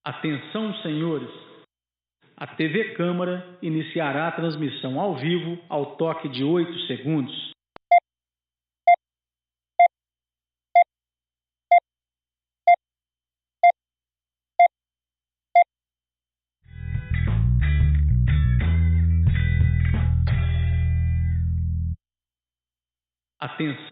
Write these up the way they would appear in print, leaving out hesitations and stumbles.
Atenção, senhores! A TV Câmara iniciará a transmissão ao vivo ao toque de 8 segundos. Atenção!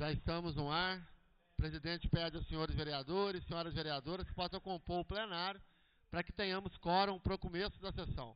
Já estamos no ar. O presidente pede aos senhores vereadores, senhoras vereadoras, que possam compor o plenário para que tenhamos quórum para o começo da sessão.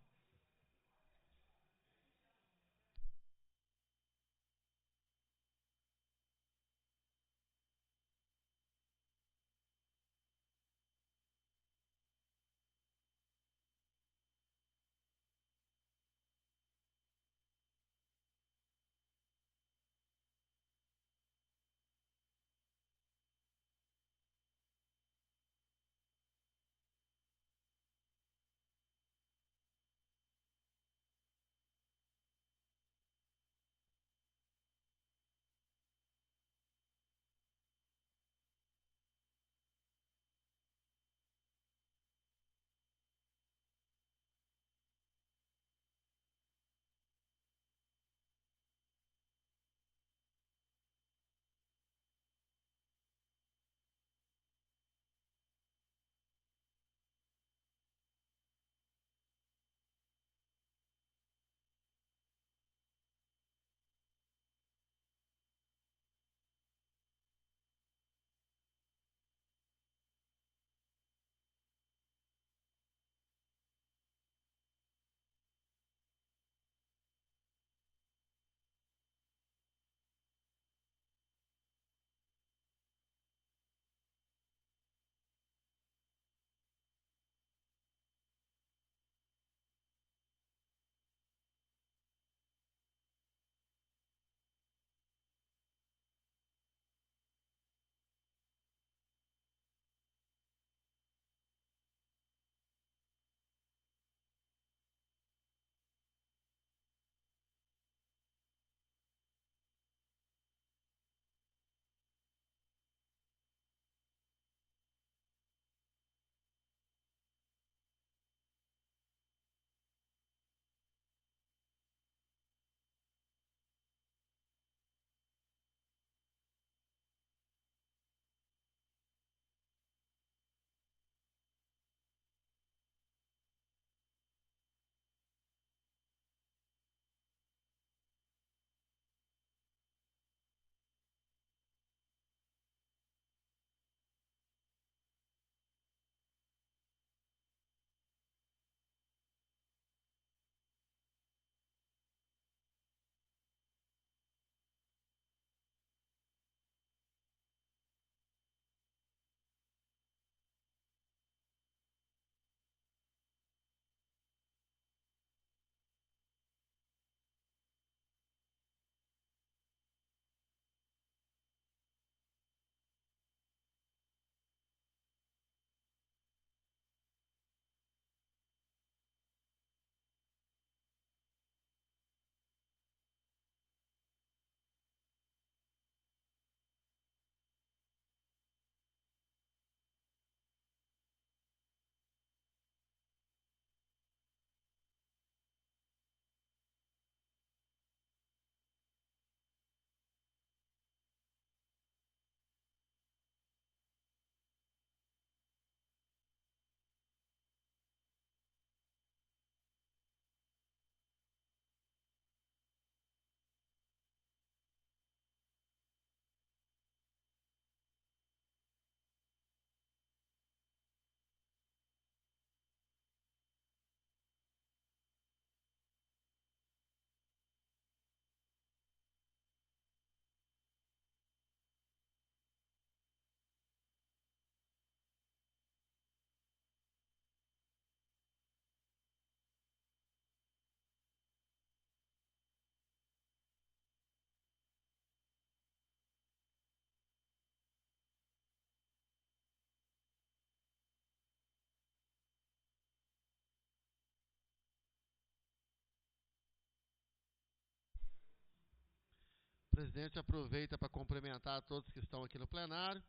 presidente aproveita para cumprimentar todos que estão aqui no plenário,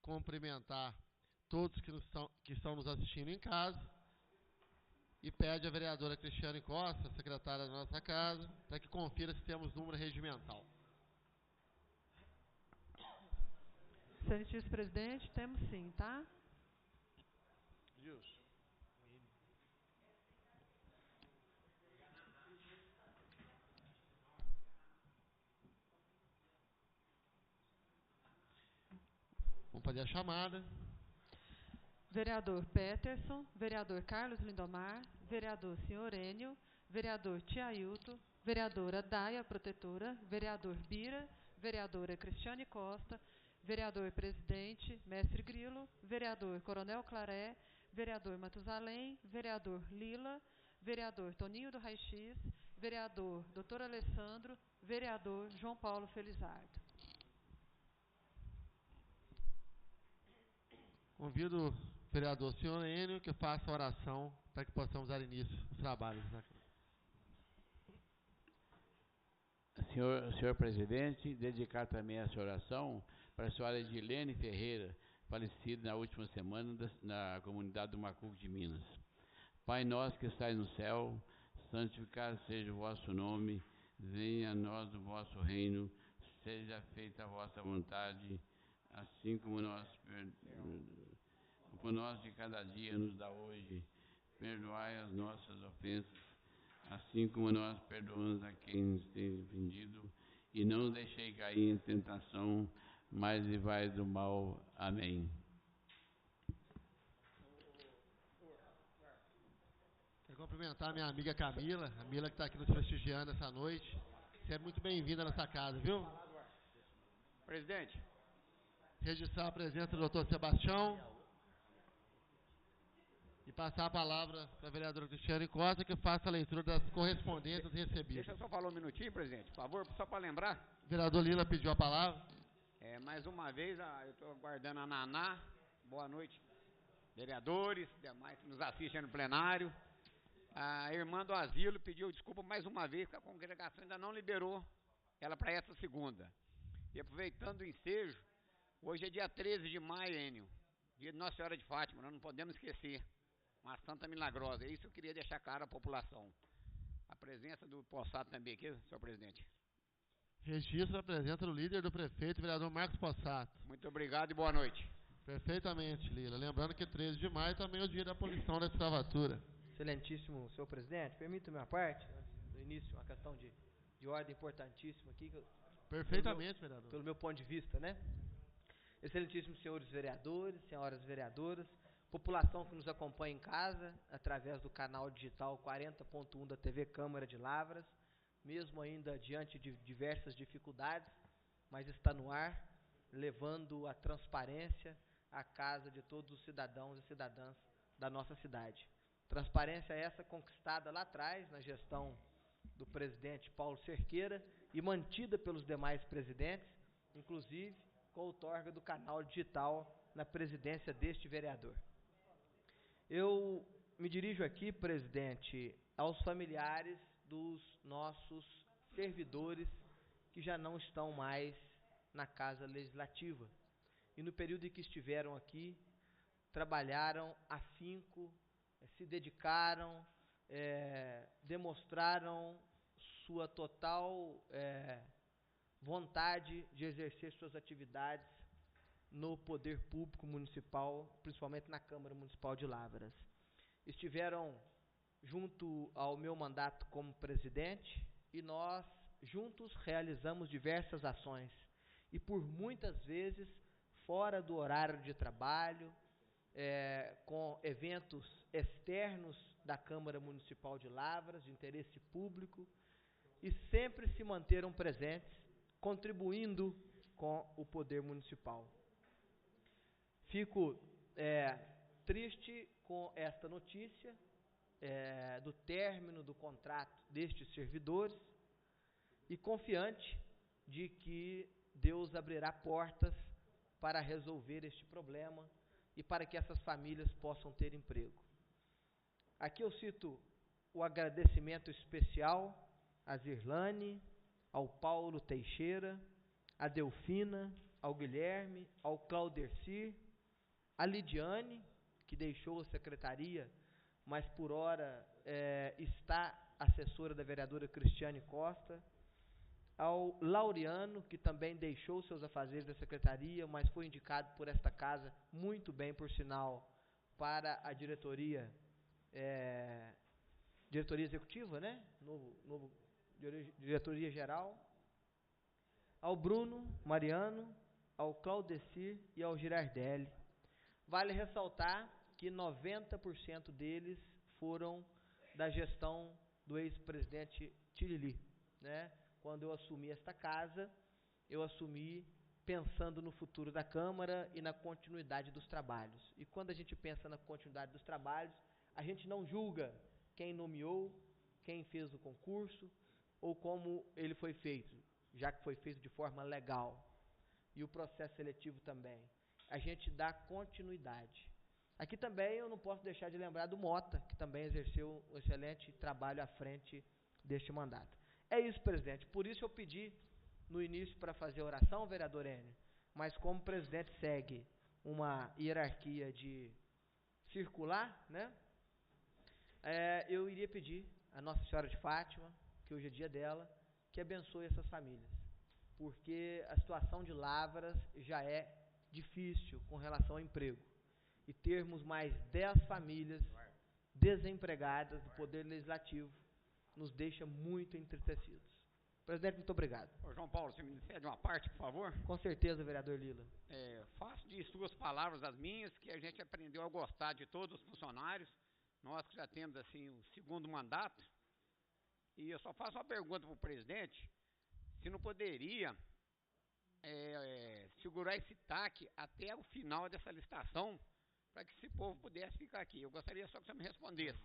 cumprimentar todos que estão nos assistindo em casa e pede à vereadora Cristiane Costa, secretária da nossa casa, para que confira se temos número regimental. Excelentíssimo presidente, temos sim, tá? Isso. Vamos fazer a chamada. Vereador Peterson, vereador Carlos Lindomar, vereador Senhor Enio, vereador Tiailton, vereadora Daia Protetora, vereador Bira, vereadora Cristiane Costa, vereador Presidente Mestre Grilo, vereador Coronel Claré, vereador Matusalém, vereador Lila, vereador Toninho do Raix-X, vereador Dr. Alessandro, vereador João Paulo Felizardo. Convido o vereador Senhor Enio que faça a oração para que possamos dar início aos trabalhos. Senhor presidente, dedicar também essa oração para a senhora Edilene Ferreira, falecida na última semana na comunidade do Macuco de Minas. Pai nosso que estais no céu, santificado seja o vosso nome, venha a nós o vosso reino, seja feita a vossa vontade, assim como o nós de cada dia nos dá hoje, perdoai as nossas ofensas, assim como nós perdoamos a quem nos tem ofendido, e não nos deixei cair em tentação, mas livrai do mal. Amém. Quero cumprimentar a minha amiga Camila, a Mila que está aqui nos prestigiando essa noite. Você é muito bem-vinda nessa casa, viu? Presidente. Registrar a presença do doutor Sebastião e passar a palavra para a vereadora Cristiane Costa, que faça a leitura das correspondências recebidas. Deixa eu só falar um minutinho, presidente, por favor, só para lembrar. O vereador Lila pediu a palavra. Mais uma vez, eu estou aguardando a Naná. Boa noite, vereadores, demais que nos assistem no plenário. A irmã do asilo pediu desculpa mais uma vez, que a congregação ainda não liberou ela para essa segunda. E aproveitando o ensejo, hoje é dia 13 de maio, Enio, dia de Nossa Senhora de Fátima, nós não podemos esquecer. Uma santa milagrosa, é isso que eu queria deixar claro à população. A presença do Possato também aqui, senhor presidente. Registro a presença do líder do prefeito, vereador Marcos Possato. Muito obrigado e boa noite. Perfeitamente, Lila. Lembrando que 13 de maio também é o dia da abolição da escravatura. Excelentíssimo senhor presidente, permita a minha parte, no início, uma questão de ordem importantíssima aqui. Perfeitamente, vereador. Pelo meu ponto de vista, né? Excelentíssimos senhores vereadores, senhoras vereadoras, população que nos acompanha em casa, através do canal digital 40.1 da TV Câmara de Lavras, mesmo ainda diante de diversas dificuldades, mas está no ar, levando a transparência à casa de todos os cidadãos e cidadãs da nossa cidade. Transparência essa conquistada lá atrás, na gestão do presidente Paulo Cerqueira, e mantida pelos demais presidentes, inclusive com a outorga do canal digital na presidência deste vereador. Eu me dirijo aqui, presidente, aos familiares dos nossos servidores que já não estão mais na Casa Legislativa. E no período em que estiveram aqui, trabalharam afinco, se dedicaram, demonstraram sua total vontade de exercer suas atividades no poder público municipal, principalmente na Câmara Municipal de Lavras. Estiveram junto ao meu mandato como presidente e nós juntos realizamos diversas ações e por muitas vezes fora do horário de trabalho, com eventos externos da Câmara Municipal de Lavras, de interesse público, e sempre se manteram presentes, contribuindo com o poder municipal. Fico triste com esta notícia do término do contrato destes servidores e confiante de que Deus abrirá portas para resolver este problema e para que essas famílias possam ter emprego. Aqui eu cito o agradecimento especial a Zirlane, ao Paulo Teixeira, a Delfina, ao Guilherme, ao Claudercir, a Lidiane, que deixou a secretaria, mas por hora está assessora da vereadora Cristiane Costa, ao Laureano, que também deixou seus afazeres da secretaria, mas foi indicado por esta casa, muito bem, por sinal, para a diretoria executiva, né? Diretoria geral, ao Bruno Mariano, ao Claudecir e ao Girardelli. Vale ressaltar que 90% deles foram da gestão do ex-presidente Tilili, né? Quando eu assumi esta casa, eu assumi pensando no futuro da Câmara e na continuidade dos trabalhos. E quando a gente pensa na continuidade dos trabalhos, a gente não julga quem nomeou, quem fez o concurso ou como ele foi feito, já que foi feito de forma legal. E o processo seletivo também. A gente dá continuidade. Aqui também eu não posso deixar de lembrar do Mota, que também exerceu um excelente trabalho à frente deste mandato. É isso, presidente. Por isso eu pedi no início para fazer a oração, vereador Enio, mas como o presidente segue uma hierarquia de circular, né? Eu iria pedir a Nossa Senhora de Fátima, que hoje é dia dela, que abençoe essas famílias, porque a situação de Lavras já é difícil com relação ao emprego, e termos mais 10 famílias desempregadas do Poder Legislativo nos deixa muito entristecidos. Presidente, muito obrigado. Ô, João Paulo, você me cede uma parte, por favor? Com certeza, vereador Lila. Faço de suas palavras as minhas, que a gente aprendeu a gostar de todos os funcionários, nós que já temos assim o segundo mandato, e eu só faço uma pergunta para o presidente, se não poderia segurar esse TAC até o final dessa licitação, para que esse povo pudesse ficar aqui. Eu gostaria só que você me respondesse.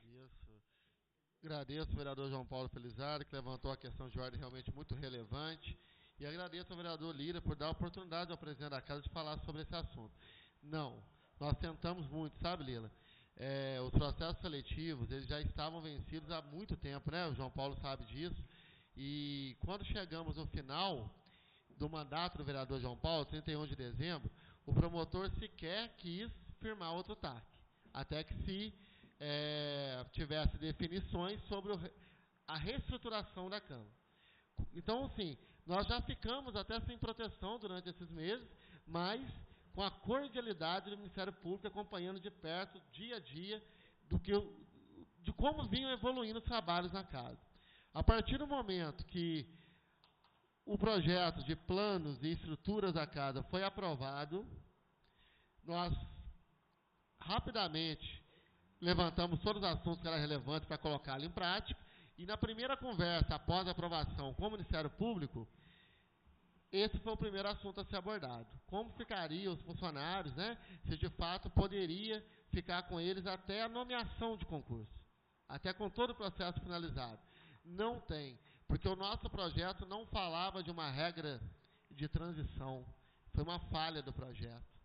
Agradeço ao vereador João Paulo Felizardo, que levantou a questão de ordem realmente muito relevante, e agradeço ao vereador Lira por dar a oportunidade ao presidente da casa de falar sobre esse assunto. Não, nós tentamos muito, sabe, Lila? Os processos seletivos, eles já estavam vencidos há muito tempo, né? O João Paulo sabe disso, e quando chegamos no final do mandato do vereador João Paulo, 31 de dezembro, o promotor sequer quis firmar outro TAC, até que se tivesse definições sobre a reestruturação da Câmara. Então, assim, nós já ficamos até sem proteção durante esses meses, mas com a cordialidade do Ministério Público, acompanhando de perto, dia a dia, de como vinham evoluindo os trabalhos na casa. A partir do momento que o projeto de planos e estruturas da casa foi aprovado, nós rapidamente levantamos todos os assuntos que eram relevantes para colocá-lo em prática, e na primeira conversa, após a aprovação com o Ministério Público, esse foi o primeiro assunto a ser abordado. Como ficariam os funcionários, né? Se de fato poderia ficar com eles até a nomeação de concurso, até com todo o processo finalizado. Não tem, porque o nosso projeto não falava de uma regra de transição, foi uma falha do projeto.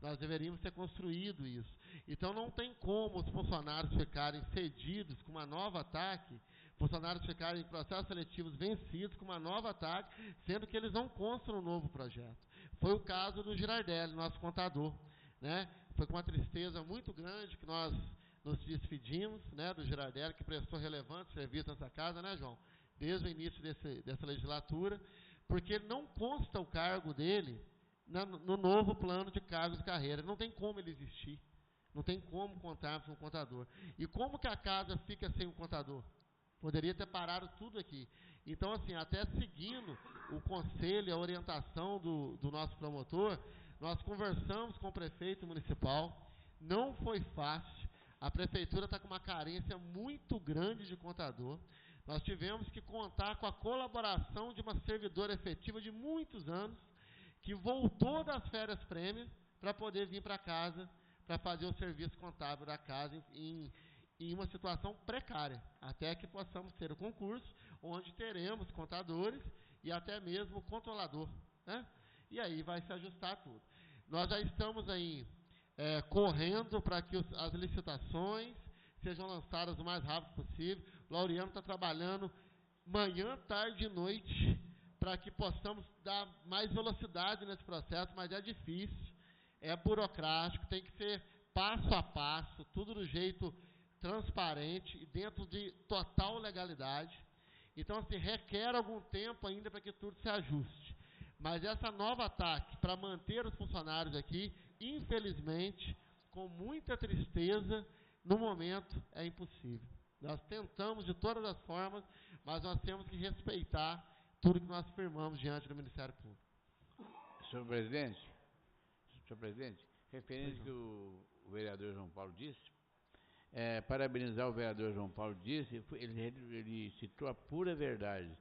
Nós deveríamos ter construído isso. Então não tem como os funcionários ficarem cedidos com uma nova TAC, funcionários ficarem em processos seletivos vencidos com uma nova TAC, sendo que eles não constam um novo projeto. Foi o caso do Girardelli, nosso contador, né? Foi com uma tristeza muito grande que nós nos despedimos, né, do Girardelli, que prestou relevante serviço nessa casa, né, João? Desde o início dessa legislatura, porque não consta o cargo dele no novo plano de cargos e carreira. Não tem como ele existir. Não tem como contarmos com um contador. E como que a casa fica sem um contador? Poderia ter parado tudo aqui. Então, assim, até seguindo o conselho e a orientação do nosso promotor, nós conversamos com o prefeito municipal. Não foi fácil. A prefeitura está com uma carência muito grande de contador. Nós tivemos que contar com a colaboração de uma servidora efetiva de muitos anos, que voltou das férias prêmios para poder vir para casa, para fazer o serviço contábil da casa em uma situação precária, até que possamos ter o concurso, onde teremos contadores e até mesmo controlador, né? E aí vai se ajustar tudo. Nós já estamos aí correndo para que as licitações sejam lançadas o mais rápido possível. O Laureano está trabalhando manhã, tarde e noite para que possamos dar mais velocidade nesse processo, mas é difícil, é burocrático, tem que ser passo a passo, tudo do jeito transparente e dentro de total legalidade. Então, assim, requer algum tempo ainda para que tudo se ajuste. Mas essa nova ataque para manter os funcionários aqui, infelizmente, com muita tristeza, no momento é impossível. Nós tentamos de todas as formas, mas nós temos que respeitar tudo que nós firmamos diante do Ministério Público. Senhor presidente, referente ao que o vereador João Paulo disse, parabenizar o vereador João Paulo disse, ele citou a pura verdade.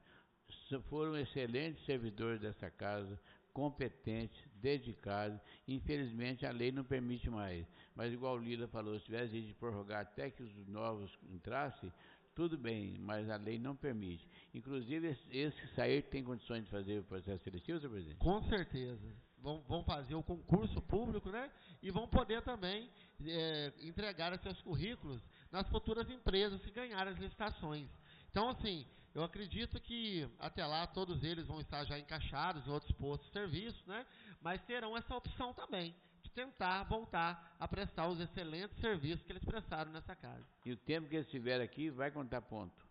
Foram excelentes servidores dessa casa, competentes, dedicados. Infelizmente, a lei não permite mais. Mas, igual o Lila falou, se tivesse de prorrogar até que os novos entrassem, tudo bem, mas a lei não permite. Inclusive, esse que sair tem condições de fazer o processo seletivo, senhor presidente? Com certeza. Vão fazer o concurso público, né? E vão poder também entregar seus currículos nas futuras empresas que ganharem as licitações. Então, assim, eu acredito que até lá todos eles vão estar já encaixados em outros postos de serviço, né? Mas terão essa opção também de tentar voltar a prestar os excelentes serviços que eles prestaram nessa casa. E o tempo que eles estiverem aqui vai contar ponto?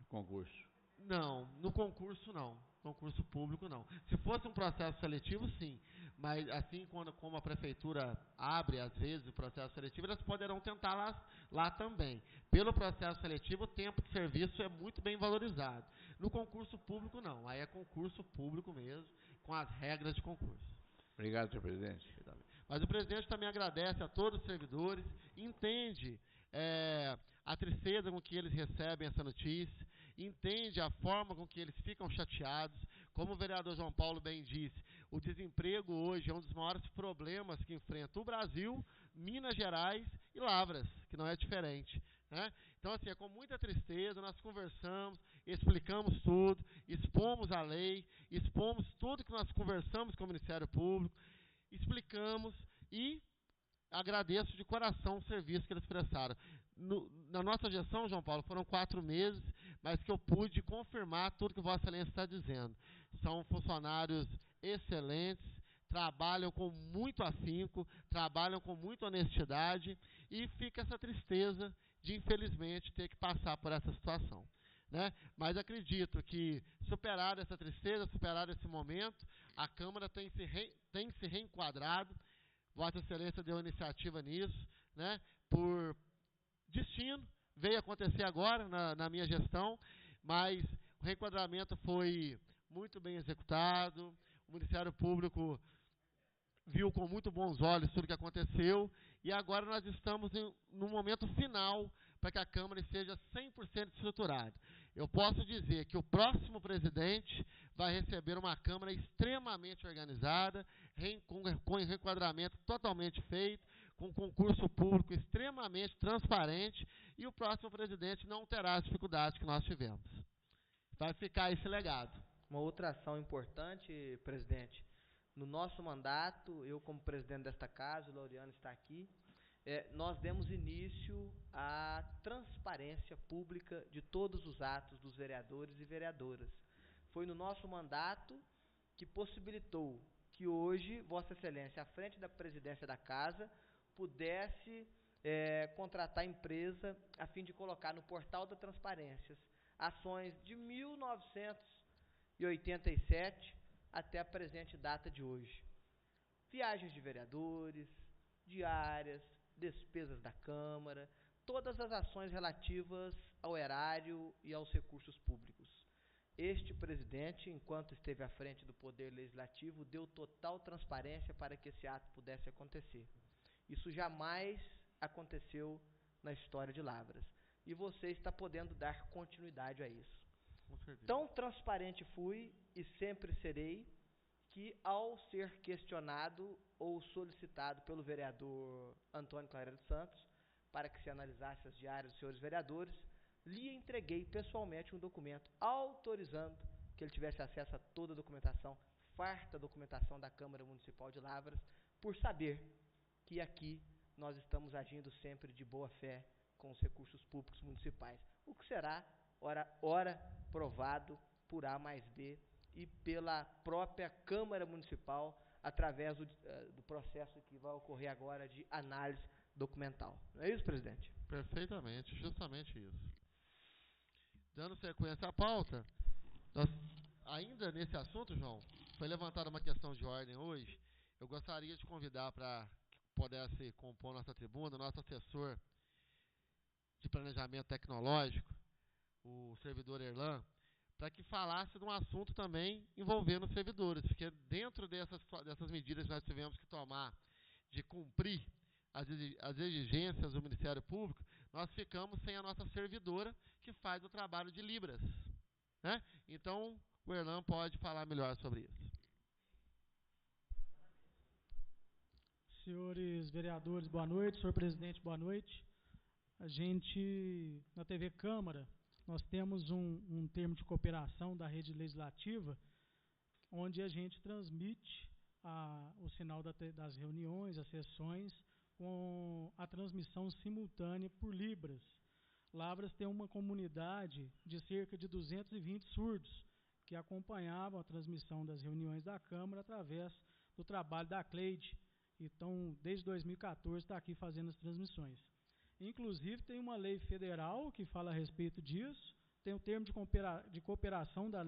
Concurso? Não, no concurso não. Concurso público não. Se fosse um processo seletivo, sim. Mas assim como a prefeitura abre, às vezes, o processo seletivo, elas poderão tentar lá também. Pelo processo seletivo, o tempo de serviço é muito bem valorizado. No concurso público, não. Aí é concurso público mesmo, com as regras de concurso. Obrigado, senhor presidente. Mas o presidente também agradece a todos os servidores, entende a tristeza com que eles recebem essa notícia, entende a forma com que eles ficam chateados. Como o vereador João Paulo bem disse, o desemprego hoje é um dos maiores problemas que enfrenta o Brasil, Minas Gerais e Lavras, que não é diferente, né? Então, assim, é com muita tristeza, nós conversamos, explicamos tudo, expomos a lei, expomos tudo que nós conversamos com o Ministério Público, explicamos e agradeço de coração o serviço que eles prestaram. Na nossa gestão, João Paulo, foram 4 meses, mas que eu pude confirmar tudo que Vossa Excelência está dizendo. São funcionários excelentes, trabalham com muito afinco, trabalham com muita honestidade e fica essa tristeza de, infelizmente, ter que passar por essa situação, né? Mas acredito que, superada essa tristeza, superado esse momento, a Câmara tem se reenquadrado. Vossa Excelência deu iniciativa nisso, né? Por destino, veio acontecer agora na minha gestão, mas o reenquadramento foi muito bem executado, o Ministério Público viu com muito bons olhos tudo o que aconteceu, e agora nós estamos no momento final para que a Câmara seja 100% estruturada. Eu posso dizer que o próximo presidente vai receber uma Câmara extremamente organizada, com reenquadramento totalmente feito, com concurso público extremamente transparente, e o próximo presidente não terá as dificuldades que nós tivemos. Vai ficar esse legado. Uma outra ação importante, presidente, no nosso mandato, eu como presidente desta casa, o Laureano está aqui, nós demos início à transparência pública de todos os atos dos vereadores e vereadoras. Foi no nosso mandato que possibilitou que hoje, Vossa Excelência, à frente da presidência da casa, pudesse contratar empresa a fim de colocar no portal da transparências ações de 1987 até a presente data de hoje. Viagens de vereadores, diárias, despesas da Câmara, todas as ações relativas ao erário e aos recursos públicos. Este presidente, enquanto esteve à frente do Poder Legislativo, deu total transparência para que esse ato pudesse acontecer. Isso jamais aconteceu na história de Lavras. E você está podendo dar continuidade a isso. Tão transparente fui e sempre serei que, ao ser questionado ou solicitado pelo vereador Antônio Clareiro Santos para que se analisasse as diárias dos senhores vereadores, lhe entreguei pessoalmente um documento autorizando que ele tivesse acesso a toda a documentação, farta documentação da Câmara Municipal de Lavras, por saber que aqui nós estamos agindo sempre de boa fé com os recursos públicos municipais, o que será ora provado por A mais B e pela própria Câmara Municipal, através do processo que vai ocorrer agora de análise documental. Não é isso, presidente? Perfeitamente, justamente isso. Dando sequência à pauta, ainda nesse assunto, João, foi levantada uma questão de ordem hoje. Eu gostaria de convidar para que pudesse compor nossa tribuna, nosso assessor de planejamento tecnológico, o servidor Erlan, para que falasse de um assunto também envolvendo os servidores, porque dentro dessas medidas que nós tivemos que tomar de cumprir as exigências do Ministério Público, nós ficamos sem a nossa servidora, que faz o trabalho de Libras, né? Então, o Erlan pode falar melhor sobre isso. Senhores vereadores, boa noite. Senhor presidente, boa noite. A gente, na TV Câmara, nós temos um termo de cooperação da rede legislativa, onde a gente transmite o sinal das reuniões, as sessões, com a transmissão simultânea por Libras. Lavras tem uma comunidade de cerca de 220 surdos que acompanhavam a transmissão das reuniões da Câmara através do trabalho da Cleide. Então, desde 2014, está aqui fazendo as transmissões. Inclusive, tem uma lei federal que fala a respeito disso, tem o termo de cooperação da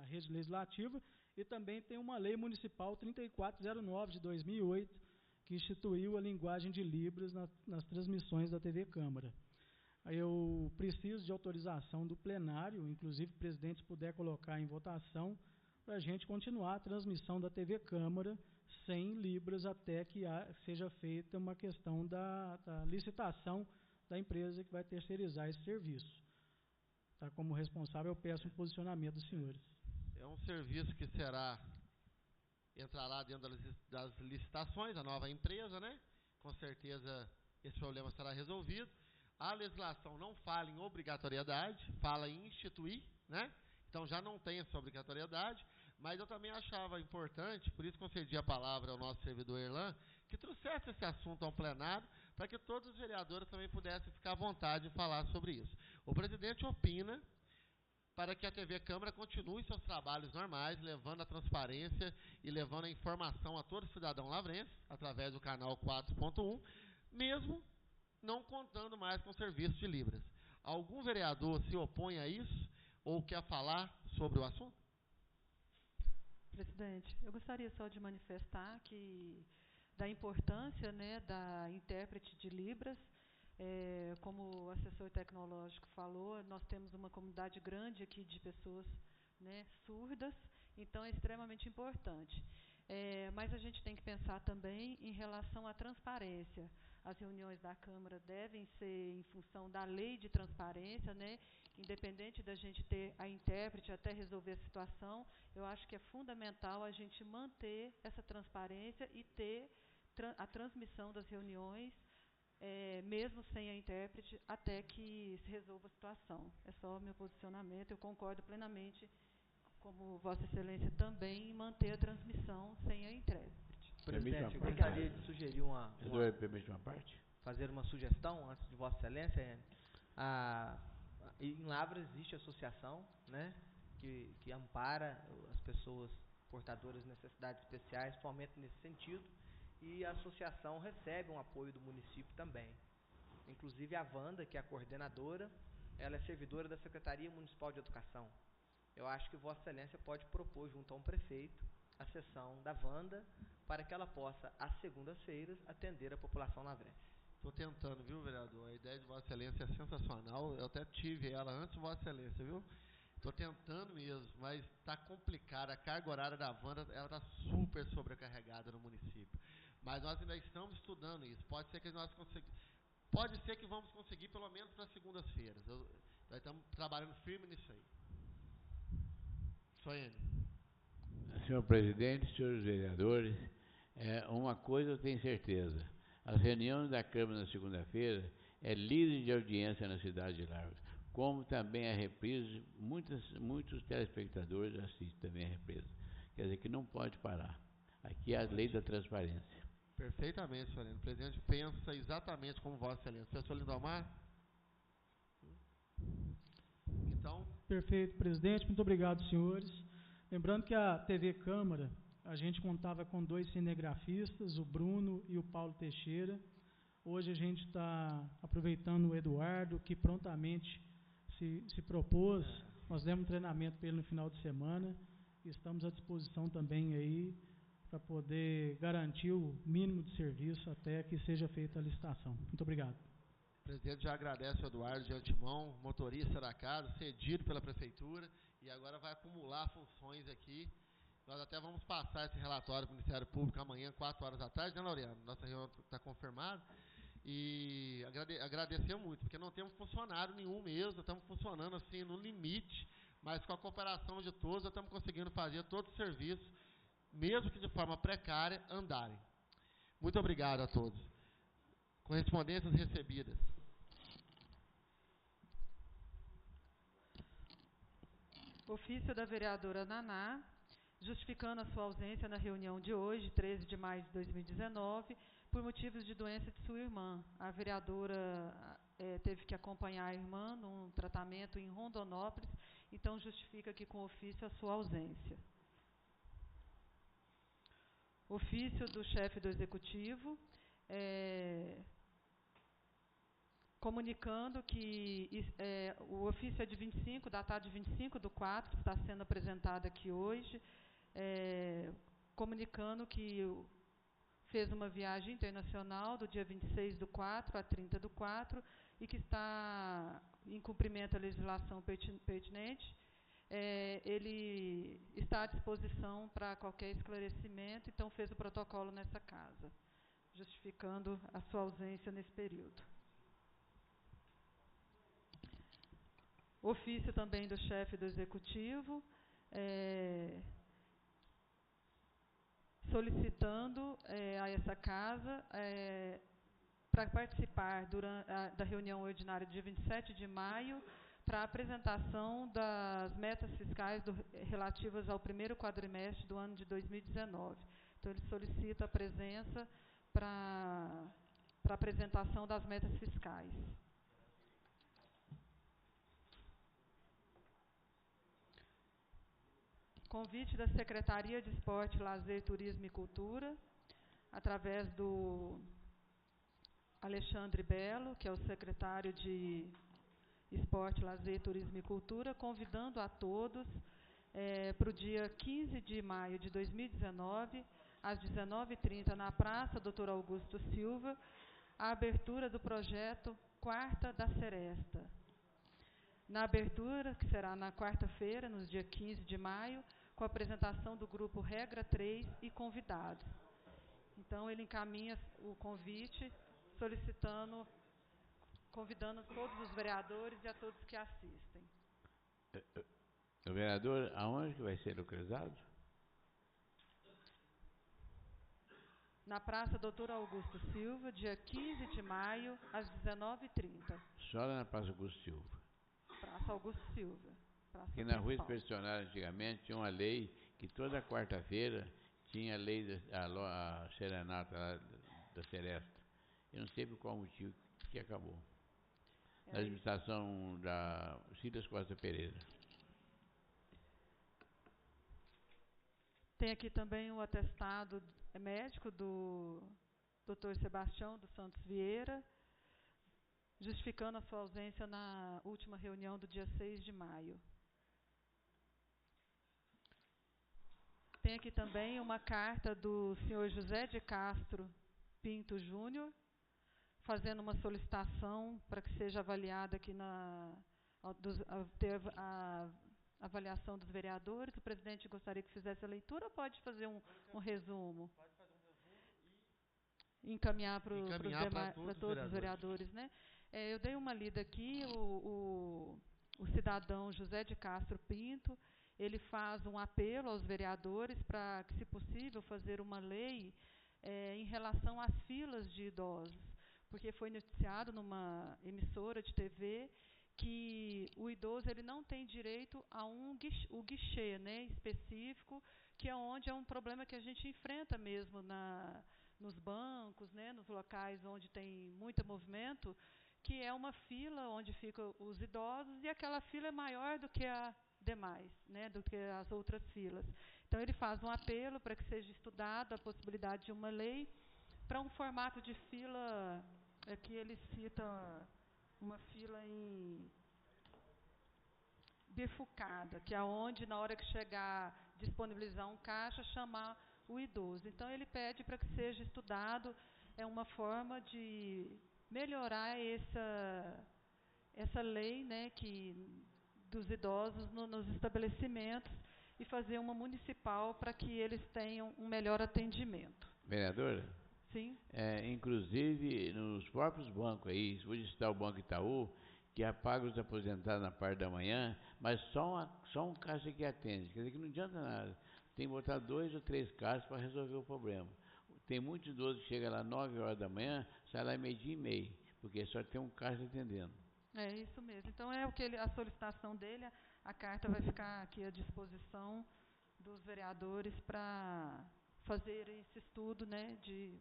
rede legislativa e também tem uma lei municipal 3409 de 2008, que instituiu a linguagem de Libras nas transmissões da TV Câmara. Eu preciso de autorização do plenário, inclusive, presidente, se puder colocar em votação, para a gente continuar a transmissão da TV Câmara sem Libras até que seja feita uma questão da licitação da empresa que vai terceirizar esse serviço. Tá, como responsável, eu peço um posicionamento dos senhores. É um serviço que entrará dentro das licitações, a nova empresa, né? Com certeza esse problema será resolvido. A legislação não fala em obrigatoriedade, fala em instituir, né? Então já não tem essa obrigatoriedade, mas eu também achava importante, por isso concedi a palavra ao nosso servidor Erlan, que trouxesse esse assunto ao plenário, para que todos os vereadores também pudessem ficar à vontade de falar sobre isso. O presidente opina para que a TV Câmara continue seus trabalhos normais, levando a transparência e levando a informação a todo cidadão lavrense, através do canal 4.1, mesmo não contando mais com o serviço de Libras. Algum vereador se opõe a isso ou quer falar sobre o assunto? Presidente, eu gostaria só de manifestar da importância, né, da intérprete de Libras. Como o assessor tecnológico falou, nós temos uma comunidade grande aqui de pessoas, né, surdas, então é extremamente importante. Mas a gente tem que pensar também em relação à transparência. As reuniões da Câmara devem ser em função da lei de transparência, né? Independente da gente ter a intérprete até resolver a situação, eu acho que é fundamental a gente manter essa transparência e ter a transmissão das reuniões, mesmo sem a intérprete, até que se resolva a situação. É só o meu posicionamento, eu concordo plenamente, como Vossa Excelência também, em manter a transmissão sem a intérprete. Presidente, eu gostaria de sugerir permite uma parte? Fazer uma sugestão, antes de Vossa Excelência. Em Lavras existe a associação, né, que ampara as pessoas portadoras de necessidades especiais, fomenta nesse sentido, e a associação recebe um apoio do município também. Inclusive a Wanda, que é a coordenadora, ela é servidora da Secretaria Municipal de Educação. Eu acho que Vossa Excelência pode propor junto a um prefeito a sessão da Wanda para que ela possa, às segundas-feiras, atender a população lavrense. Estou tentando, viu, vereador? A ideia de Vossa Excelência é sensacional. Eu até tive ela antes de Vossa Excelência, viu? Estou tentando mesmo, mas está complicada. A carga horária da Wanda está super sobrecarregada no município. Mas nós ainda estamos estudando isso. Pode ser que vamos conseguir pelo menos para segundas-feiras. Nós estamos trabalhando firme nisso aí. Soene. Senhor presidente, senhores vereadores, uma coisa eu tenho certeza: as reuniões da Câmara na segunda-feira é líder de audiência na cidade de Lavras, como também a reprise, muitos telespectadores assistem também a reprise. Quer dizer que não pode parar. Aqui é a lei da transparência. Perfeitamente, senhor. O presidente pensa exatamente como Vossa Excelência. Professor Lindomar? Então, Perfeito, presidente. Muito obrigado, senhores. Lembrando que a TV Câmara, a gente contava com 2 cinegrafistas, o Bruno e o Paulo Teixeira. Hoje a gente está aproveitando o Eduardo, que prontamente se propôs. Nós demos um treinamento para ele no final de semana. Estamos à disposição também aí para poder garantir o mínimo de serviço até que seja feita a licitação. Muito obrigado. O presidente já agradece ao Eduardo de antemão, motorista da casa, cedido pela prefeitura, e agora vai acumular funções aqui. Nós até vamos passar esse relatório para o Ministério Público amanhã, 4 horas da tarde, né, Laureano? Nossa reunião está confirmada. E agradecer muito, porque não temos funcionário nenhum mesmo, estamos funcionando assim no limite, mas com a cooperação de todos, estamos conseguindo fazer todo o serviço, mesmo que de forma precária, andarem. Muito obrigado a todos. Correspondências recebidas. Ofício da vereadora Naná, justificando a sua ausência na reunião de hoje, 13 de maio de 2019, por motivos de doença de sua irmã. A vereadora teve que acompanhar a irmã num tratamento em Rondonópolis, então justifica aqui com ofício a sua ausência. Ofício do chefe do Executivo, comunicando que o ofício é de 25, datado de 25/4, que está sendo apresentado aqui hoje, comunicando que fez uma viagem internacional do dia 26/4 a 30/4 e que está em cumprimento à legislação pertinente. Ele está à disposição para qualquer esclarecimento, então fez o protocolo nessa casa, justificando a sua ausência nesse período. Ofício também do chefe do Executivo, solicitando a essa casa para participar da reunião ordinária do dia 27 de maio, para a apresentação das metas fiscais relativas ao primeiro quadrimestre do ano de 2019. Então, ele solicita a presença para a apresentação das metas fiscais. Convite da Secretaria de Esporte, Lazer, Turismo e Cultura, através do Alexandre Belo, que é o secretário de Esporte, Lazer, Turismo e Cultura, convidando a todos para o dia 15 de maio de 2019, às 19h30, na Praça Dr. Augusto Silva, a abertura do projeto Quarta da Seresta. Na abertura, que será na quarta-feira, no dia 15 de maio, com a apresentação do grupo Regra 3 e convidados. Então, ele encaminha o convite, convidando todos os vereadores e a todos que assistem. O vereador, aonde que vai ser localizado? Na Praça Dr. Augusto Silva, dia 15 de maio, às 19h30. Só lá na Praça Augusto Silva. Praça Augusto Silva. Porque na Rua Expedicionária, antigamente, tinha uma lei que toda quarta-feira tinha a lei a serenata da Seresta. Eu não sei por qual motivo que acabou. Na administração da Cidas Costa Pereira. Tem aqui também o atestado médico do Dr. Sebastião dos Santos Vieira, justificando a sua ausência na última reunião do dia 6 de maio. Tem aqui também uma carta do senhor José de Castro Pinto Júnior, fazendo uma solicitação para que seja avaliada aqui ter a avaliação dos vereadores. O presidente gostaria que fizesse a leitura ou pode fazer um resumo? Pode fazer um resumo e encaminhar para todos os vereadores, né? Eu dei uma lida aqui, o cidadão José de Castro Pinto, ele faz um apelo aos vereadores para que, se possível, fazer uma lei em relação às filas de idosos, porque foi noticiado numa emissora de TV que o idoso ele não tem direito a o guichê, né, específico, que é onde é um problema que a gente enfrenta mesmo nos bancos, né, nos locais onde tem muito movimento, que é uma fila onde ficam os idosos, e aquela fila é maior do que a demais, né, do que as outras filas. Então, ele faz um apelo para que seja estudada a possibilidade de uma lei para um formato de fila, que ele cita uma fila em bifurcada, que é onde, na hora que chegar, disponibilizar um caixa, chamar o idoso. Então, ele pede para que seja estudado uma forma de melhorar essa lei, né, dos idosos nos estabelecimentos, e fazer uma municipal para que eles tenham um melhor atendimento. Vereadora? Sim. Inclusive, nos próprios bancos aí, hoje está o Banco Itaú, que apaga os aposentados na parte da manhã, mas só um caixa que atende. Quer dizer que não adianta nada. Tem que botar 2 ou 3 caixas para resolver o problema. Tem muitos idosos que chegam lá 9 horas da manhã, sai lá 12h30, porque só tem um caixa atendendo. É isso mesmo. Então, é o que a solicitação dele, a carta vai ficar aqui à disposição dos vereadores para fazer esse estudo, né, de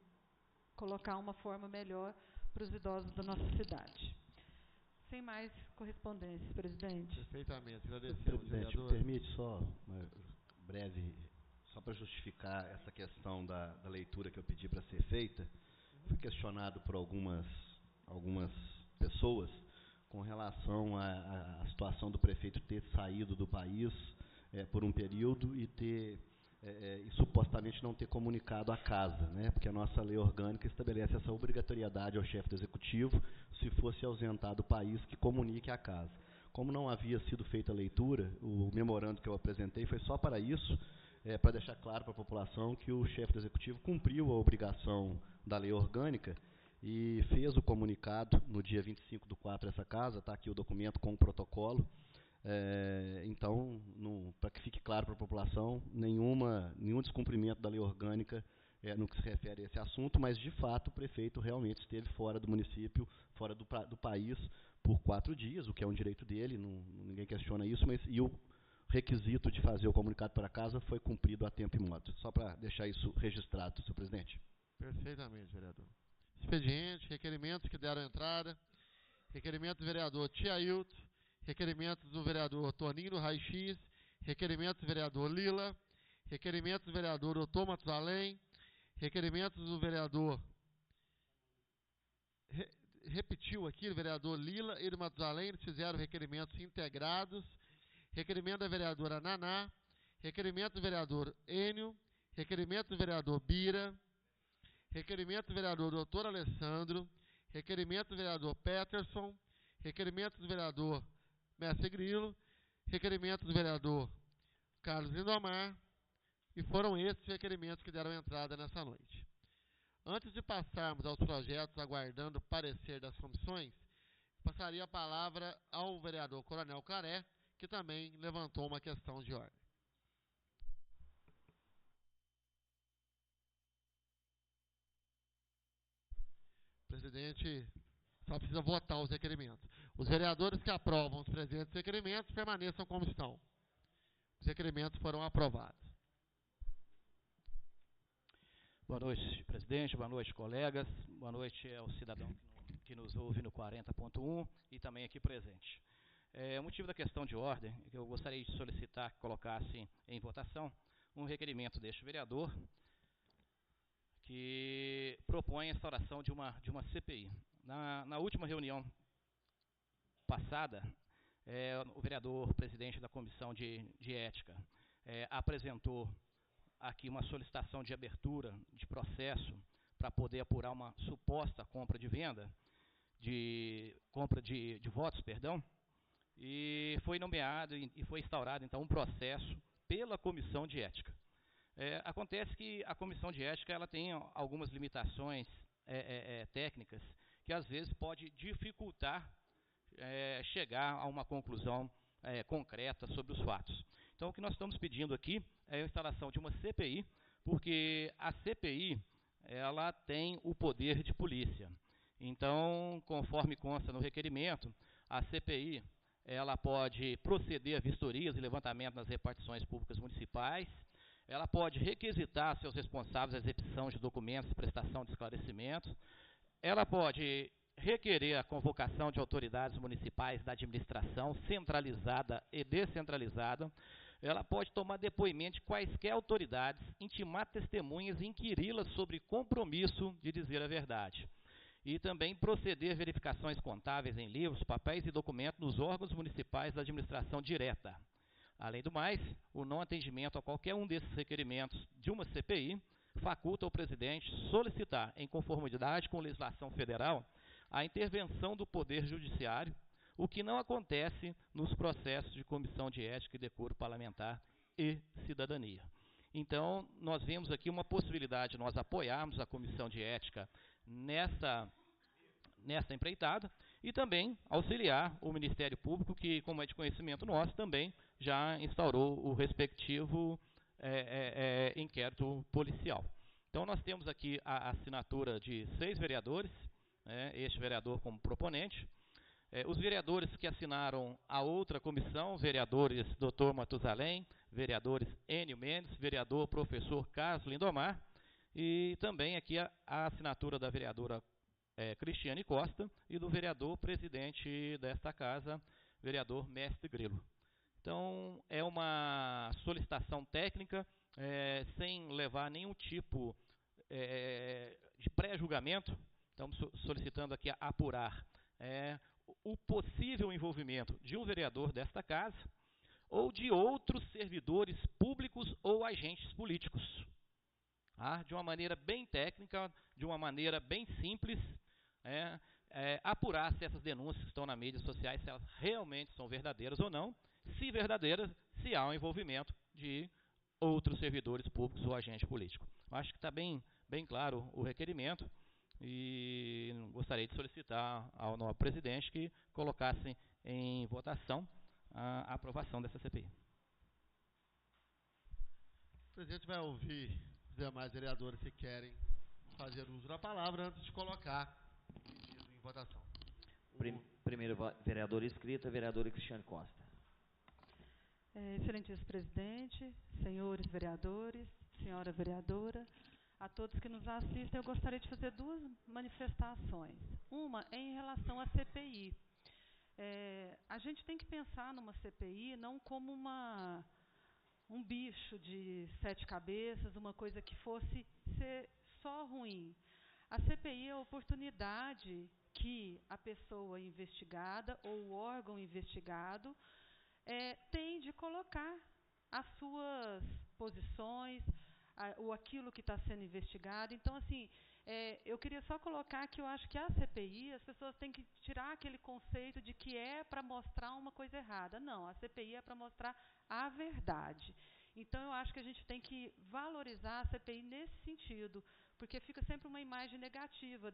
colocar uma forma melhor para os idosos da nossa cidade. Sem mais correspondências, presidente. Perfeitamente. Agradecemos, presidente, vereador. permite só uma breve, só para justificar essa questão da leitura que eu pedi para ser feita. Fui questionado por algumas pessoas com relação à situação do prefeito ter saído do país por um período e e supostamente não ter comunicado à casa, né? Porque a nossa lei orgânica estabelece essa obrigatoriedade ao chefe do executivo, se fosse ausentado do país, que comunique à casa. Como não havia sido feita a leitura, o memorando que eu apresentei foi só para isso, para deixar claro para a população que o chefe do executivo cumpriu a obrigação da lei orgânica e fez o comunicado no dia 25/4 essa casa, está aqui o documento com o protocolo. Então, para que fique claro para a população, nenhum descumprimento da lei orgânica no que se refere a esse assunto, mas, de fato, o prefeito realmente esteve fora do município, fora do país, por 4 dias, o que é um direito dele, ninguém questiona isso, e o requisito de fazer o comunicado para casa foi cumprido a tempo e modo. Só para deixar isso registrado, senhor presidente. Perfeitamente, vereador. Expediente, requerimentos que deram entrada, requerimento do vereador Tiailton, requerimentos do vereador Toninho do Raio-X, requerimentos do vereador Lila, requerimentos do vereador Otô Matusalém, requerimentos do vereador... Repetiu aqui, o vereador Lila e do Matusalém, eles fizeram requerimentos integrados, requerimento da vereadora Naná, requerimento do vereador Enio, requerimento do vereador Bira, requerimento do vereador Dr. Alessandro, requerimento do vereador Peterson, requerimento do vereador Mestre Grilo, requerimento do vereador Carlos Lindomar, e foram esses requerimentos que deram entrada nessa noite. Antes de passarmos aos projetos aguardando o parecer das comissões, passaria a palavra ao vereador Coronel Claré, que também levantou uma questão de ordem. Presidente, só precisa votar os requerimentos. Os vereadores que aprovam os presentes requerimentos permaneçam como estão. Os requerimentos foram aprovados. Boa noite, presidente. Boa noite, colegas. Boa noite ao cidadão que nos ouve no 40.1 e também aqui presente. O motivo da questão de ordem é que eu gostaria de solicitar que colocasse em votação um requerimento deste vereador que propõe a instauração de uma CPI. Na última reunião passada, o vereador presidente da Comissão de Ética apresentou aqui uma solicitação de abertura de processo para poder apurar uma suposta compra de venda, compra de votos, perdão, e foi nomeado e foi instaurado, então, um processo pela Comissão de Ética. Acontece que a Comissão de Ética ela tem algumas limitações técnicas que, às vezes, pode dificultar chegar a uma conclusão concreta sobre os fatos. Então, o que nós estamos pedindo aqui é a instalação de uma CPI, porque a CPI ela tem o poder de polícia. Então, conforme consta no requerimento, a CPI ela pode proceder a vistorias e levantamento nas repartições públicas municipais, ela pode requisitar a seus responsáveis a exibição de documentos, prestação de esclarecimentos, ela pode requerer a convocação de autoridades municipais da administração centralizada e descentralizada. Ela pode tomar depoimento de quaisquer autoridades, intimar testemunhas e inquiri-las sobre compromisso de dizer a verdade. E também proceder verificações contábeis em livros, papéis e documentos nos órgãos municipais da administração direta. Além do mais, o não atendimento a qualquer um desses requerimentos de uma CPI faculta ao presidente solicitar, em conformidade com a legislação federal, a intervenção do Poder Judiciário, o que não acontece nos processos de Comissão de Ética e Decoro Parlamentar e Cidadania. Então, nós vemos aqui uma possibilidade de nós apoiarmos a Comissão de Ética nessa empreitada e também auxiliar o Ministério Público, que, como é de conhecimento nosso, também já instaurou o respectivo inquérito policial. Então, nós temos aqui a assinatura de 6 vereadores, este vereador como proponente. Os vereadores que assinaram a outra comissão, vereadores Dr. Matusalém, vereadores Enio Mendes, vereador professor Carlos Lindomar, e também aqui a assinatura da vereadora Cristiane Costa e do vereador presidente desta casa, vereador Mestre Grilo. Então, é uma solicitação técnica, sem levar nenhum tipo de pré-julgamento. Estamos solicitando aqui a apurar o possível envolvimento de um vereador desta casa ou de outros servidores públicos ou agentes políticos. De uma maneira bem técnica, de uma maneira bem simples, apurar se essas denúncias que estão nas mídias sociais, se elas realmente são verdadeiras ou não, se verdadeiras, se há um envolvimento de outros servidores públicos ou agente político. Acho que está bem claro o requerimento e gostaria de solicitar ao novo presidente que colocasse em votação a aprovação dessa CPI. O presidente vai ouvir os demais vereadores que querem fazer uso da palavra antes de colocar o pedido em votação. Primeiro vereador inscrito, a vereadora Cristiane Costa. Excelentíssimo presidente, senhores vereadores, senhora vereadora, a todos que nos assistem, eu gostaria de fazer 2 manifestações. Uma é em relação à CPI. A gente tem que pensar numa CPI não como um bicho de 7 cabeças, uma coisa que fosse ser só ruim. A CPI é a oportunidade que a pessoa investigada ou o órgão investigado tem de colocar as suas posições, ou aquilo que está sendo investigado. Então, assim, eu queria só colocar que eu acho que a CPI, as pessoas têm que tirar aquele conceito de que é para mostrar uma coisa errada. Não, a CPI é para mostrar a verdade. Então, eu acho que a gente tem que valorizar a CPI nesse sentido, porque fica sempre uma imagem negativa.